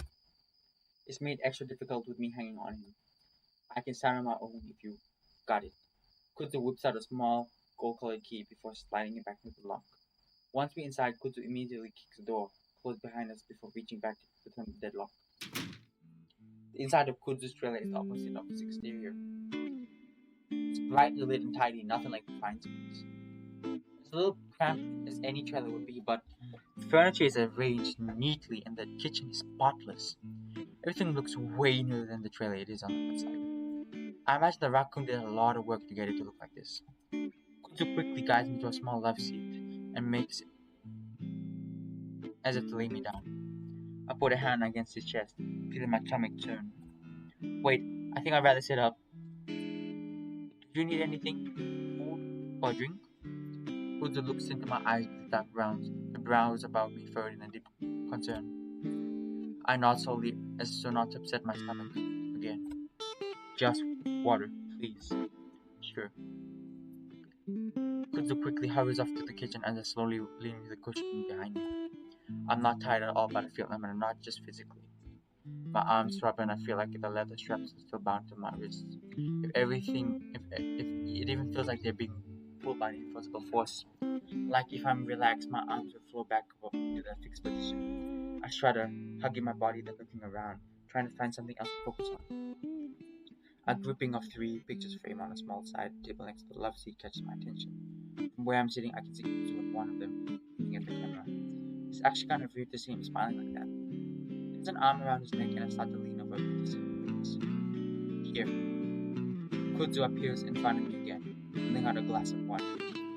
It's made extra difficult with me hanging on him. I can stand on my own if you got it. Kuzu whips out a small gold-colored key before sliding it back into the lock. Once we're inside, Kuzu immediately kicks the door closed behind us before reaching back to turn the deadlock. The inside of Kuzu's trailer is the opposite of its exterior. It's brightly lit and tidy, nothing like the fine spots. It's a little cramped as any trailer would be, but the furniture is arranged neatly and the kitchen is spotless. Everything looks way neater than the trailer it is on the outside. I imagine the raccoon did a lot of work to get it to look like this. Kuzu quickly guides me to a small love seat and makes as if to lay me down. I put a hand against his chest, feeling my stomach turn. Wait, I think I'd rather sit up. Do you need anything? Food or drink? Kuzu looks into my eyes with dark browns, the brows about me furrowed in a deep concern. I nod slowly as so not to upset my stomach again. Just water, please. Sure. Kuzu quickly hurries off to the kitchen as I slowly lean into the cushion behind me. I'm not tired at all, but I feel I'm not just physically. My arms throb and I feel like the leather straps are still bound to my wrists. If it even feels like they're being pulled by an invisible force. Like if I'm relaxed, my arms will flow back up into their fixed position. I shudder, hugging my body, then looking around, trying to find something else to focus on. A grouping of 3 pictures framed on a small side table next to the love seat catches my attention. From where I'm sitting, I can see Kuzu with one of them looking at the camera. It's actually kind of weird to see him smiling like that. There's an arm around his neck and I start to lean over to see his face. Here. Kuzu appears in front of me again, holding out a glass of water.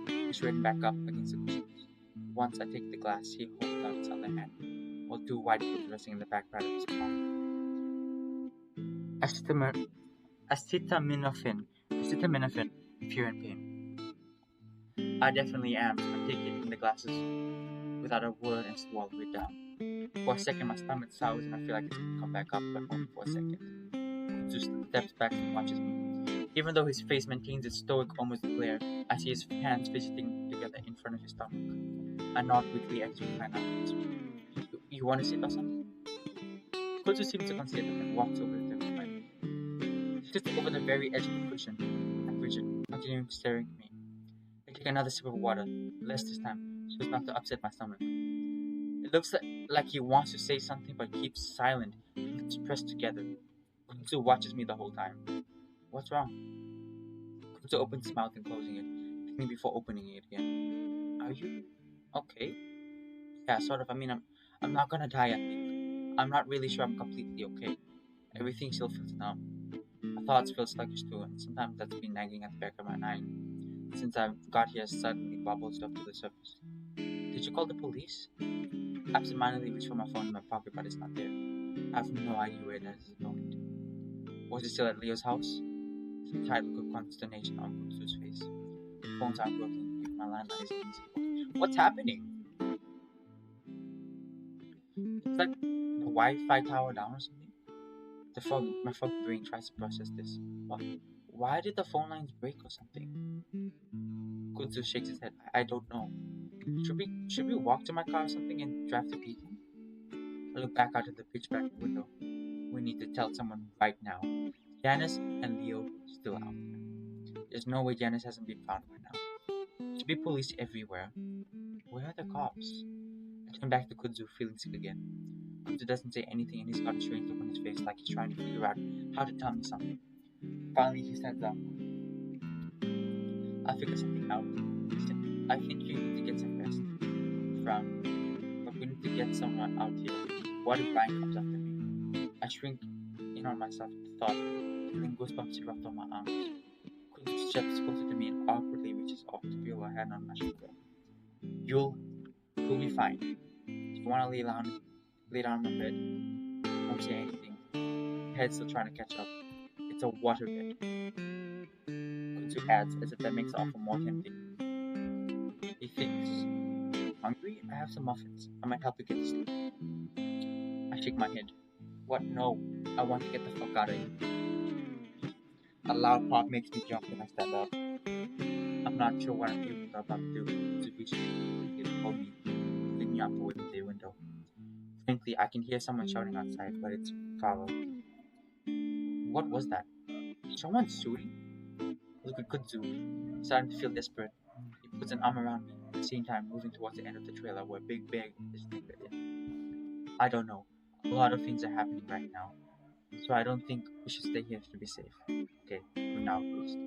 He's straightened back up against the cushions. Once I take the glass, he holds out his other hand, while 2 white balls resting in the back part of his palm. Acetaminophen. Acetaminophen if you're in pain. I definitely am, so I take it in the glasses without a word and swallow it down. For a second, my stomach sours and I feel like it's going to come back up, but only for a second. Kuzu steps back and watches me. Even though his face maintains its stoic, almost glare, I see his hands fidgeting together in front of his stomach. I nod quickly as we climb out. You want to sit or something? Kuzu seems to consider and walks over to the bed. He sits over the very edge of the cushion, and rigid, continuing staring at me. I take another sip of water, less this time, so as not to upset my stomach. It looks like he wants to say something but keeps silent, lips pressed together. Kuzu watches me the whole time. What's wrong? Kuzu opens his mouth and closing it, thinking before opening it again. Are you okay? Yeah, sort of. I mean, I'm not gonna die, I think. I'm not really sure I'm completely okay. Everything still feels numb. My thoughts feel sluggish too, and sometimes that's been nagging at the back of my mind. Since I got here, suddenly bubbles up to the surface. Did you call the police? Absentmindedly reach for my phone in my pocket, but it's not there. I have no idea where it is at the moment. Was it still at Leo's house? There's a tight look of consternation on Kuzu's face. The phones aren't working, even my landline isn't easy. What's happening? It's like the Wi-Fi tower down or something. My frog brain tries to process this. What? Why did the phone lines break or something? Kuzu shakes his head. I don't know. Should we walk to my car or something and drive to Beacon? I look back out of the pitch black window. We need to tell someone right now. Janice and Leo still out there. There's no way Janice hasn't been found by now. There should be police everywhere. Where are the cops? I turn back to Kuzu, feeling sick again. Kuzu doesn't say anything and he's got a strange look on his face like he's trying to figure out how to tell me something. Finally, he stands up. I'll figure something out. Listen, I think you need to get some rest. Frown. But we need to get someone out here. What if Brian comes after me? I shrink in on myself at the thought, feeling goosebumps erupt on my arms. Kuzu steps closer to me and awkwardly reaches off to feel her hand on my shoulder. You'll be fine. If you want to lay down on my bed, won't say anything. Your head's still trying to catch up. It's a water bed. Kuzu adds as if that makes the offer more tempting. He thinks. Hungry? I have some muffins. I might help you get to sleep. I shake my head. What? No. I want to get the fuck out of here. A loud pop makes me jump and I stand up. I'm I'm not sure what I'm even about to do. To reach hold me, pulling me up away from the window. Frankly, I can hear someone shouting outside, but it's far away. What was that? Someone shooting? Look at Kudzu, starting to feel desperate. He puts an arm around me, at the same time moving towards the end of the trailer where Big Bag is anchored in. I don't know. A lot of things are happening right now, so I don't think we should stay here to be safe. Okay, for now at least.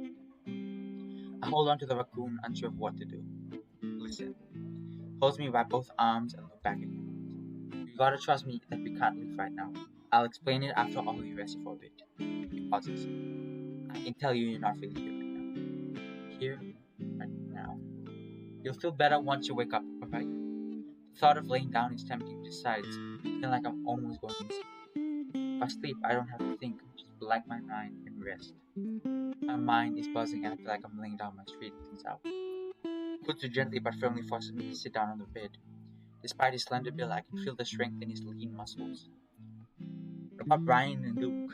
I hold on to the raccoon, unsure of what to do. Listen. Holds me by both arms and look back at him. You gotta trust me that we can't leave right now. I'll explain it after all you rest for a bit. He pauses. I can tell you're not really here right now. Here, right now. You'll feel better once you wake up, alright? The thought of laying down is tempting besides, feeling like I'm almost going insane. If I sleep, I don't have to think, just blank my mind and rest. My mind is buzzing and I feel like I'm laying down my street things out. Kutsu gently but firmly forces me to sit down on the bed. Despite his slender build, I can feel the strength in his lean muscles. What about Brian and Luke?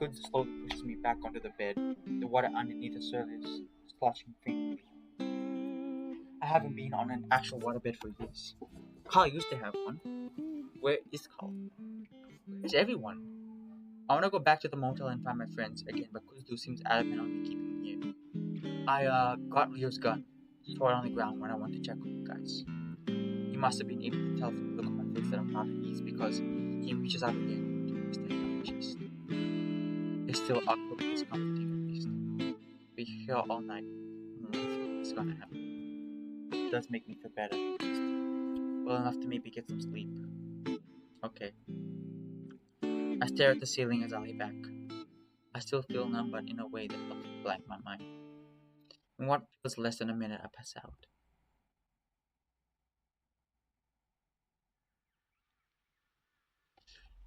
Kutsu slowly pushes me back onto the bed, the water underneath the surface sloshing faintly. I haven't been on an actual waterbed for years. Carl used to have one. Where is Carl? Where's everyone? I want to go back to the motel and find my friends again, but Kuzdu seems adamant on me keeping me here. I got Leo's gun, throw it on the ground when I went to check on you guys. He must have been able to tell from the look on my face that I'm not at ease because he reaches out again to stay on my chest. It's still awkwardly discomforting at least. Be here all night. Nothing is gonna happen. It does make me feel better at least. Well enough to maybe get some sleep. Okay. I stare at the ceiling as I lay back. I still feel numb, but in a way that helps me blank my mind. In what feels less than a minute, I pass out.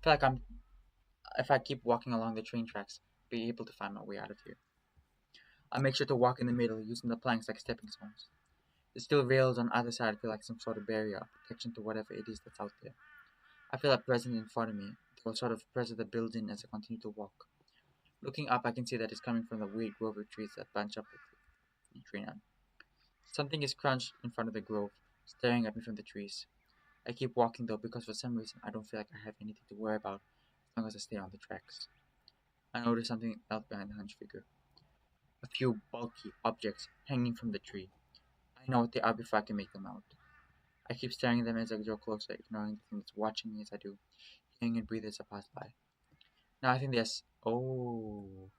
I feel like if I keep walking along the train tracks, be able to find my way out of here. I make sure to walk in the middle, using the planks like stepping stones. The steel rails on either side feel like some sort of barrier, or protection to whatever it is that's out there. I feel a presence in front of me, though a sort of presence that builds in as I continue to walk. Looking up, I can see that it's coming from the weird grove of trees that bunch up the tree line. Something is crouched in front of the grove, staring at me from the trees. I keep walking though because for some reason I don't feel like I have anything to worry about as long as I stay on the tracks. I notice something else behind the hunched figure. A few bulky objects hanging from the tree. I know what they are before I can make them out. I keep staring at them as I draw closer, ignoring the thing that's watching me as I do, hearing it breathe as I pass by. Now I think there's. Oh.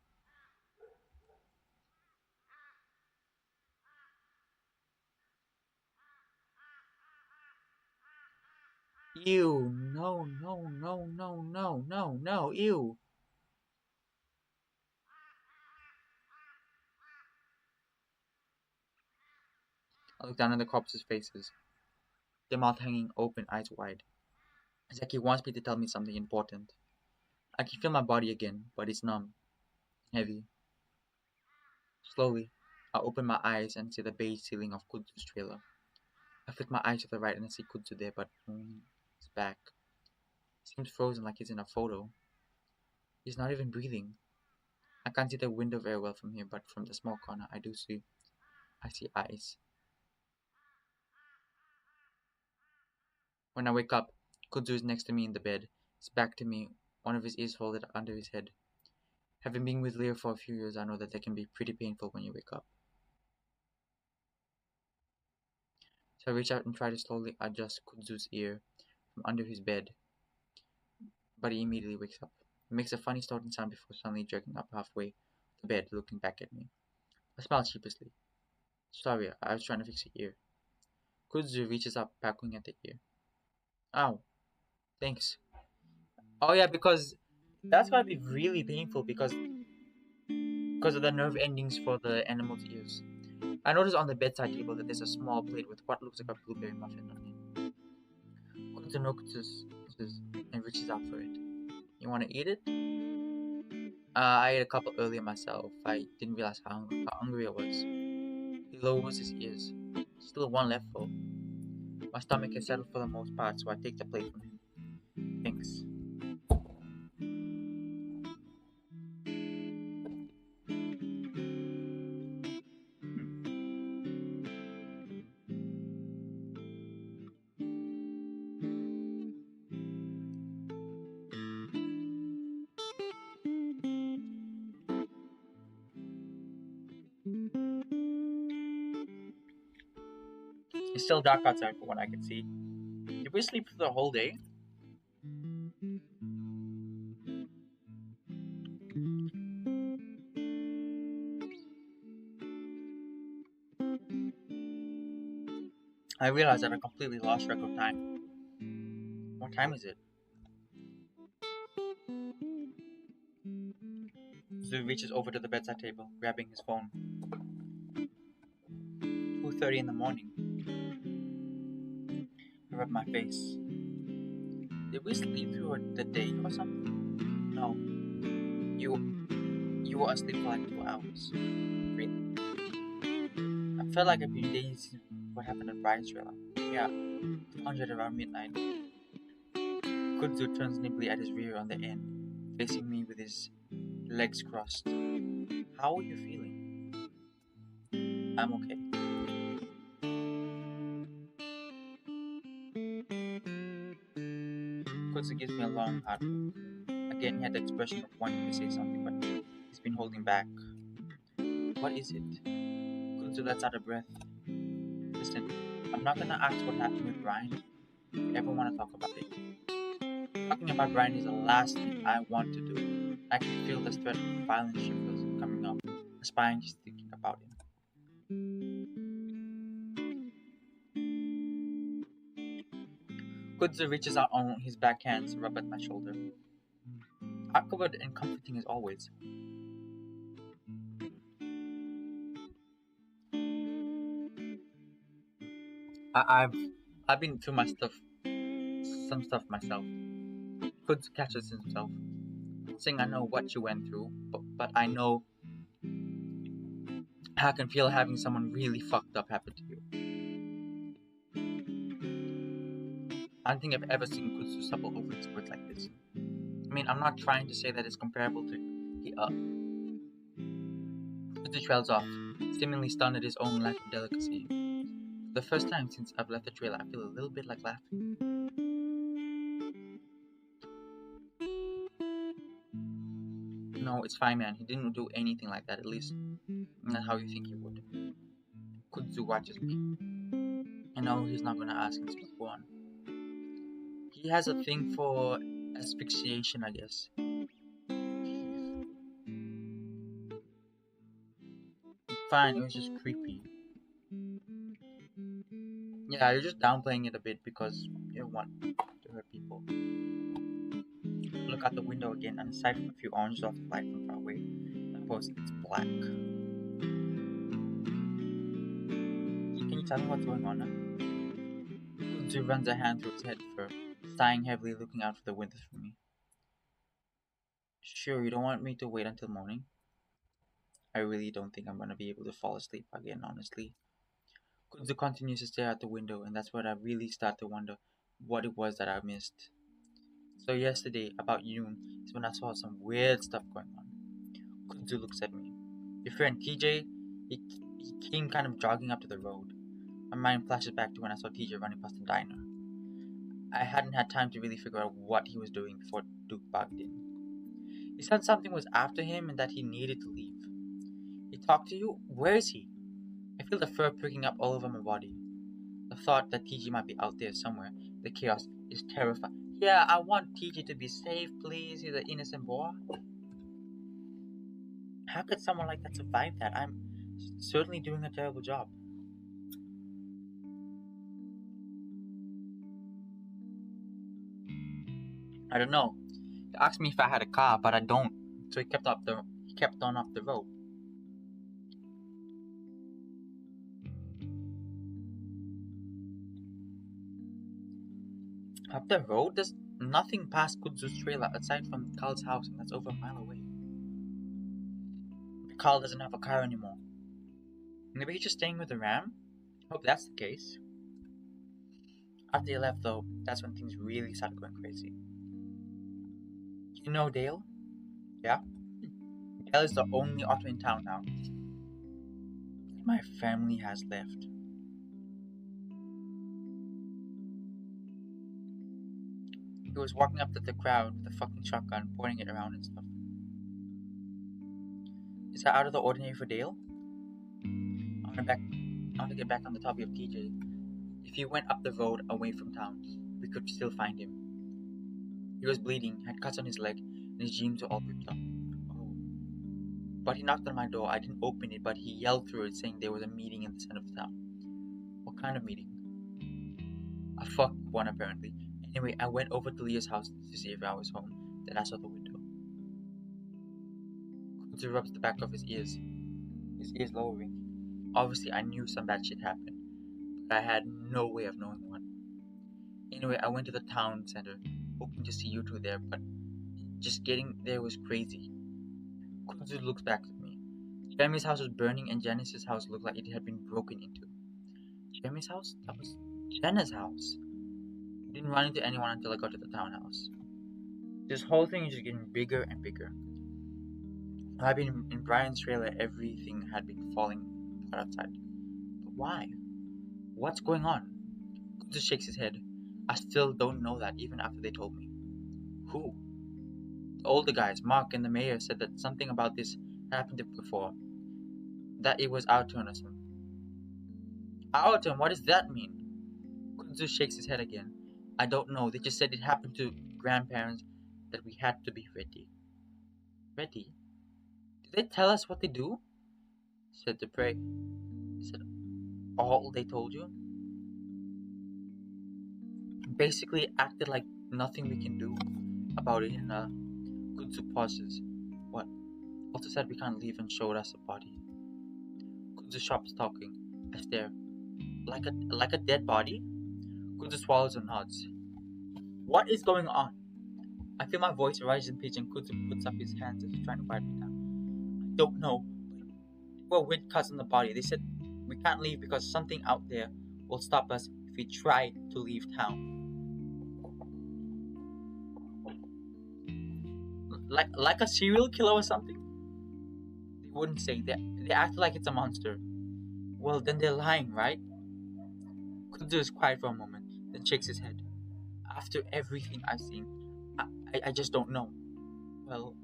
Ew. No, no, no, no, no, no, no, ew. I look down at the corpses' faces, their mouth hanging open, eyes wide. It's like he wants me to tell me something important. I can feel my body again, but it's numb, heavy. Slowly, I open my eyes and see the beige ceiling of Kudzu's trailer. I flick my eyes to the right and I see Kudzu there, but his back. Seems frozen like he's in a photo. He's not even breathing. I can't see the window very well from here, but from the small corner I do see. I see eyes. When I wake up, Kudzu is next to me in the bed. His back to me, one of his ears folded under his head. Having been with Leo for a few years, I know that they can be pretty painful when you wake up. So I reach out and try to slowly adjust Kudzu's ear from under his bed, but he immediately wakes up. He makes a funny snorting sound before suddenly jerking up halfway the bed, looking back at me. I smile sheepishly. Sorry, I was trying to fix your ear. Kudzu reaches up, pecking at the ear. Ow, thanks. Oh yeah, because that's gotta be really painful because of the nerve endings for the animal's ears. I notice on the bedside table that there's a small plate with what looks like a blueberry muffin on it. Kudzu notices and reaches out for it. You wanna eat it? I ate a couple earlier myself. I didn't realize how hungry I was. He lowers his ears. Still one left full. My stomach is settled for the most part, so I take the plate from him. Thanks. It's still dark outside from what I can see. Did we sleep for the whole day? I realized that I completely lost track of time. What time is it? Zoo reaches over to the bedside table, grabbing his phone. 2:30 in the morning. I rub my face. Did we sleep through the day or something? No. You were asleep for like 2 hours. Really? I felt like I've been dazed since what happened at Brian's trailer. Yeah, 200 around midnight. Kudzu turns nimbly at his rear on the end, facing me with his legs crossed. How are you feeling? I'm okay. Kudzu gives me a long, hard look. Again, he had the expression of wanting to say something, but he's been holding back. What is it? Kudzu lets out a breath. Listen, I'm not gonna ask what happened with Brian. If you ever want to talk about it. Talking about Brian is the last thing I want to do. I can feel the threat of violent shivers coming up, spine just thinking about him. Kudzu reaches out on his back hands to rub at my shoulder. Awkward and comforting as always. I've been through some stuff myself. Kudzu catches himself, saying I know what you went through, but I know how I can feel having someone really fucked up happen to you. I don't think I've ever seen Kudzu stumble over his words like this. I mean, I'm not trying to say that it's comparable to Kudzu trails off, seemingly stunned at his own lack of delicacy. For the first time since I've left the trailer, I feel a little bit like laughing. No, it's fine, man. He didn't do anything like that, at least not how you think he would. Kudzu watches me. I know he's not gonna ask him to go on. He has a thing for asphyxiation, I guess. Fine, it was just creepy. Yeah, you're just downplaying it a bit because you don't want to hurt people. Look out the window again, and aside from a few oranges off the light from far away, I suppose it's black. Can you tell me what's going on now? Kudzu runs a hand through his head fur, sighing heavily, looking out for the windows for me. Sure, you don't want me to wait until morning? I really don't think I'm gonna be able to fall asleep again, honestly. Kudzu continues to stare out the window, and that's when I really start to wonder what it was that I missed. So yesterday, about noon, is when I saw some weird stuff going on. Kudzu looks at me. Your friend TJ, he came kind of jogging up to the road. My mind flashes back to when I saw TJ running past the diner. I hadn't had time to really figure out what he was doing before Duke bugged in. He said something was after him and that he needed to leave. He talked to you? Where is he? I feel the fur pricking up all over my body. The thought that TJ might be out there somewhere, the chaos, is terrifying. Yeah, I want TJ to be safe, please. He's an innocent boy. How could someone like that survive that? I'm certainly doing a terrible job. I don't know. He asked me if I had a car, but I don't. So he kept on up the road. Up the road? There's nothing past Kudzu's trailer aside from Carl's house, and that's over a mile away. Carl doesn't have a car anymore. Maybe he's just staying with the Ram? Hope that's the case. After he left, though, that's when things really started going crazy. You know Dale? Yeah? Dale is the only auto in town now. My family has left. He was walking up to the crowd with a fucking shotgun, pointing it around and stuff. Is that out of the ordinary for Dale? I want to get back on the topic of TJ. If he went up the road away from town, we could still find him. He was bleeding, had cuts on his leg, and his jeans were all ripped up. Oh. But he knocked on my door. I didn't open it, but he yelled through it saying there was a meeting in the center of town. What kind of meeting? A fucked one, apparently. Anyway, I went over to Leah's house to see if I was home. Then I saw the window. Kunzu rubs the back of his ears lowering. Obviously, I knew some bad shit happened, but I had no way of knowing what. Anyway, I went to the town center, hoping to see you two there, but just getting there was crazy. Kunzu looks back at me. Jeremy's house was burning, and Janice's house looked like it had been broken into. Jeremy's house? That was Jenna's house. I didn't run into anyone until I got to the townhouse. This whole thing is just getting bigger and bigger. I've been in Brian's trailer, everything had been falling apart outside. But why? What's going on? Kunzu shakes his head. I still don't know that, even after they told me. Who? The older guys, Mark and the mayor, said that something about this happened before. That it was our turn or something. Our turn? What does that mean? Kunzu shakes his head again. I don't know. They just said it happened to grandparents, that we had to be ready. Ready? Did they tell us what they do? Said the prey. Said all they told you? Basically acted like nothing we can do about it, and Kunzu pauses. What? Also said we can't leave and showed us a body. Kunzu stops talking. I stare. Like a dead body? Kunzu swallows and nods. What is going on? I feel my voice rise in pitch, and Kunzu puts up his hands as if trying to quiet me down. I don't know. There were weird cuts on the body. They said we can't leave because something out there will stop us if we try to leave town. Like a serial killer or something? They wouldn't say. They act like it's a monster. Well, then they're lying, right? Kunzu is quiet for a moment, then shakes his head. After everything I've seen, I just don't know. Well,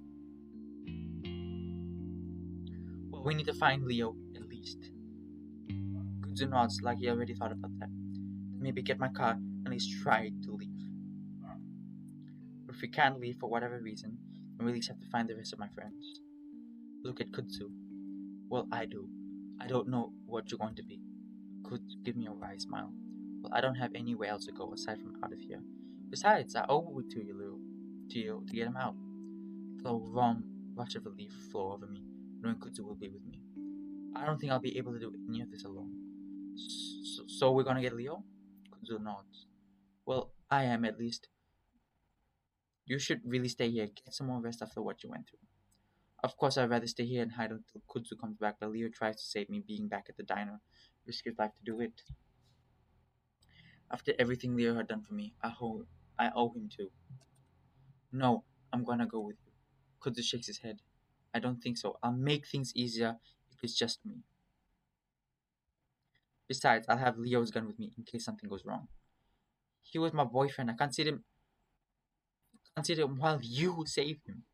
well, we need to find Leo, at least. Kunzu nods like he already thought about that. Maybe get my car and at least try to leave. But if we can't leave for whatever reason, then we at least have to find the rest of my friends. Look at Kutsu. Well, I do. I don't know what you're going to be. Kutsu give me a wry smile. Well, I don't have anywhere else to go aside from out of here. Besides, I owe it to you, Lou. To you, to get him out. The warm rush of relief flow over me, knowing Kutsu will be with me. I don't think I'll be able to do any of this alone. So we're gonna get Leo? Kutsu nods. Well, I am at least. You should really stay here. Get some more rest after what you went through. Of course, I'd rather stay here and hide until Kutsu comes back, but Leo tries to save me being back at the diner. Risk his life to do it. After everything Leo had done for me, I owe him too. No, I'm gonna go with you. Kutsu shakes his head. I don't think so. I'll make things easier if it's just me. Besides, I'll have Leo's gun with me in case something goes wrong. He was my boyfriend. I can't see him while you save him.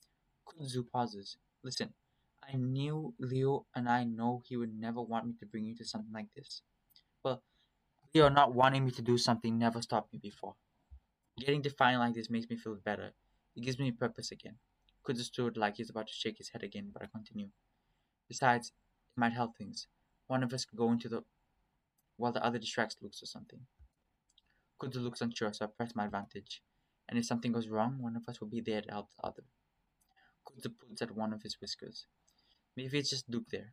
Kutsu pauses. Listen, I knew Leo and I know he would never want me to bring you to something like this. Well, Leo not wanting me to do something never stopped me before. Getting defined like this makes me feel better. It gives me purpose again. Kutsu stood like he's about to shake his head again, but I continue. Besides, it might help things. One of us could go into the while the other distracts looks or something. Kutsu looks unsure, so I press my advantage. And if something goes wrong, one of us will be there to help the other. Kutsu pulls at one of his whiskers. Maybe it's just Duke there.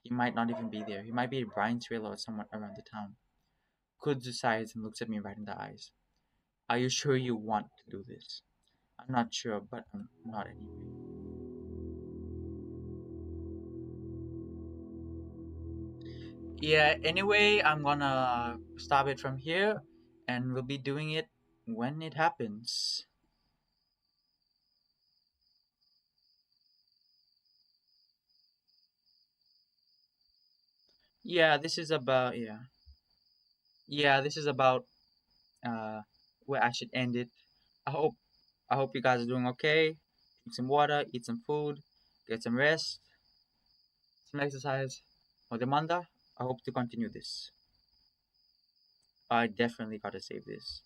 He might not even be there. He might be at Brian's trailer or somewhere around the town. Kutsu sighs and looks at me right in the eyes. Are you sure you want to do this? I'm not sure, but I'm not anyway. Yeah, anyway, I'm gonna stop it from here and we'll be doing it when it happens. Yeah, this is about this is about uh where I should end it. I hope I hope you guys are doing okay. Drink some water, eat some food, get some rest, some exercise. For Demanda, I hope to continue this. I definitely gotta save this.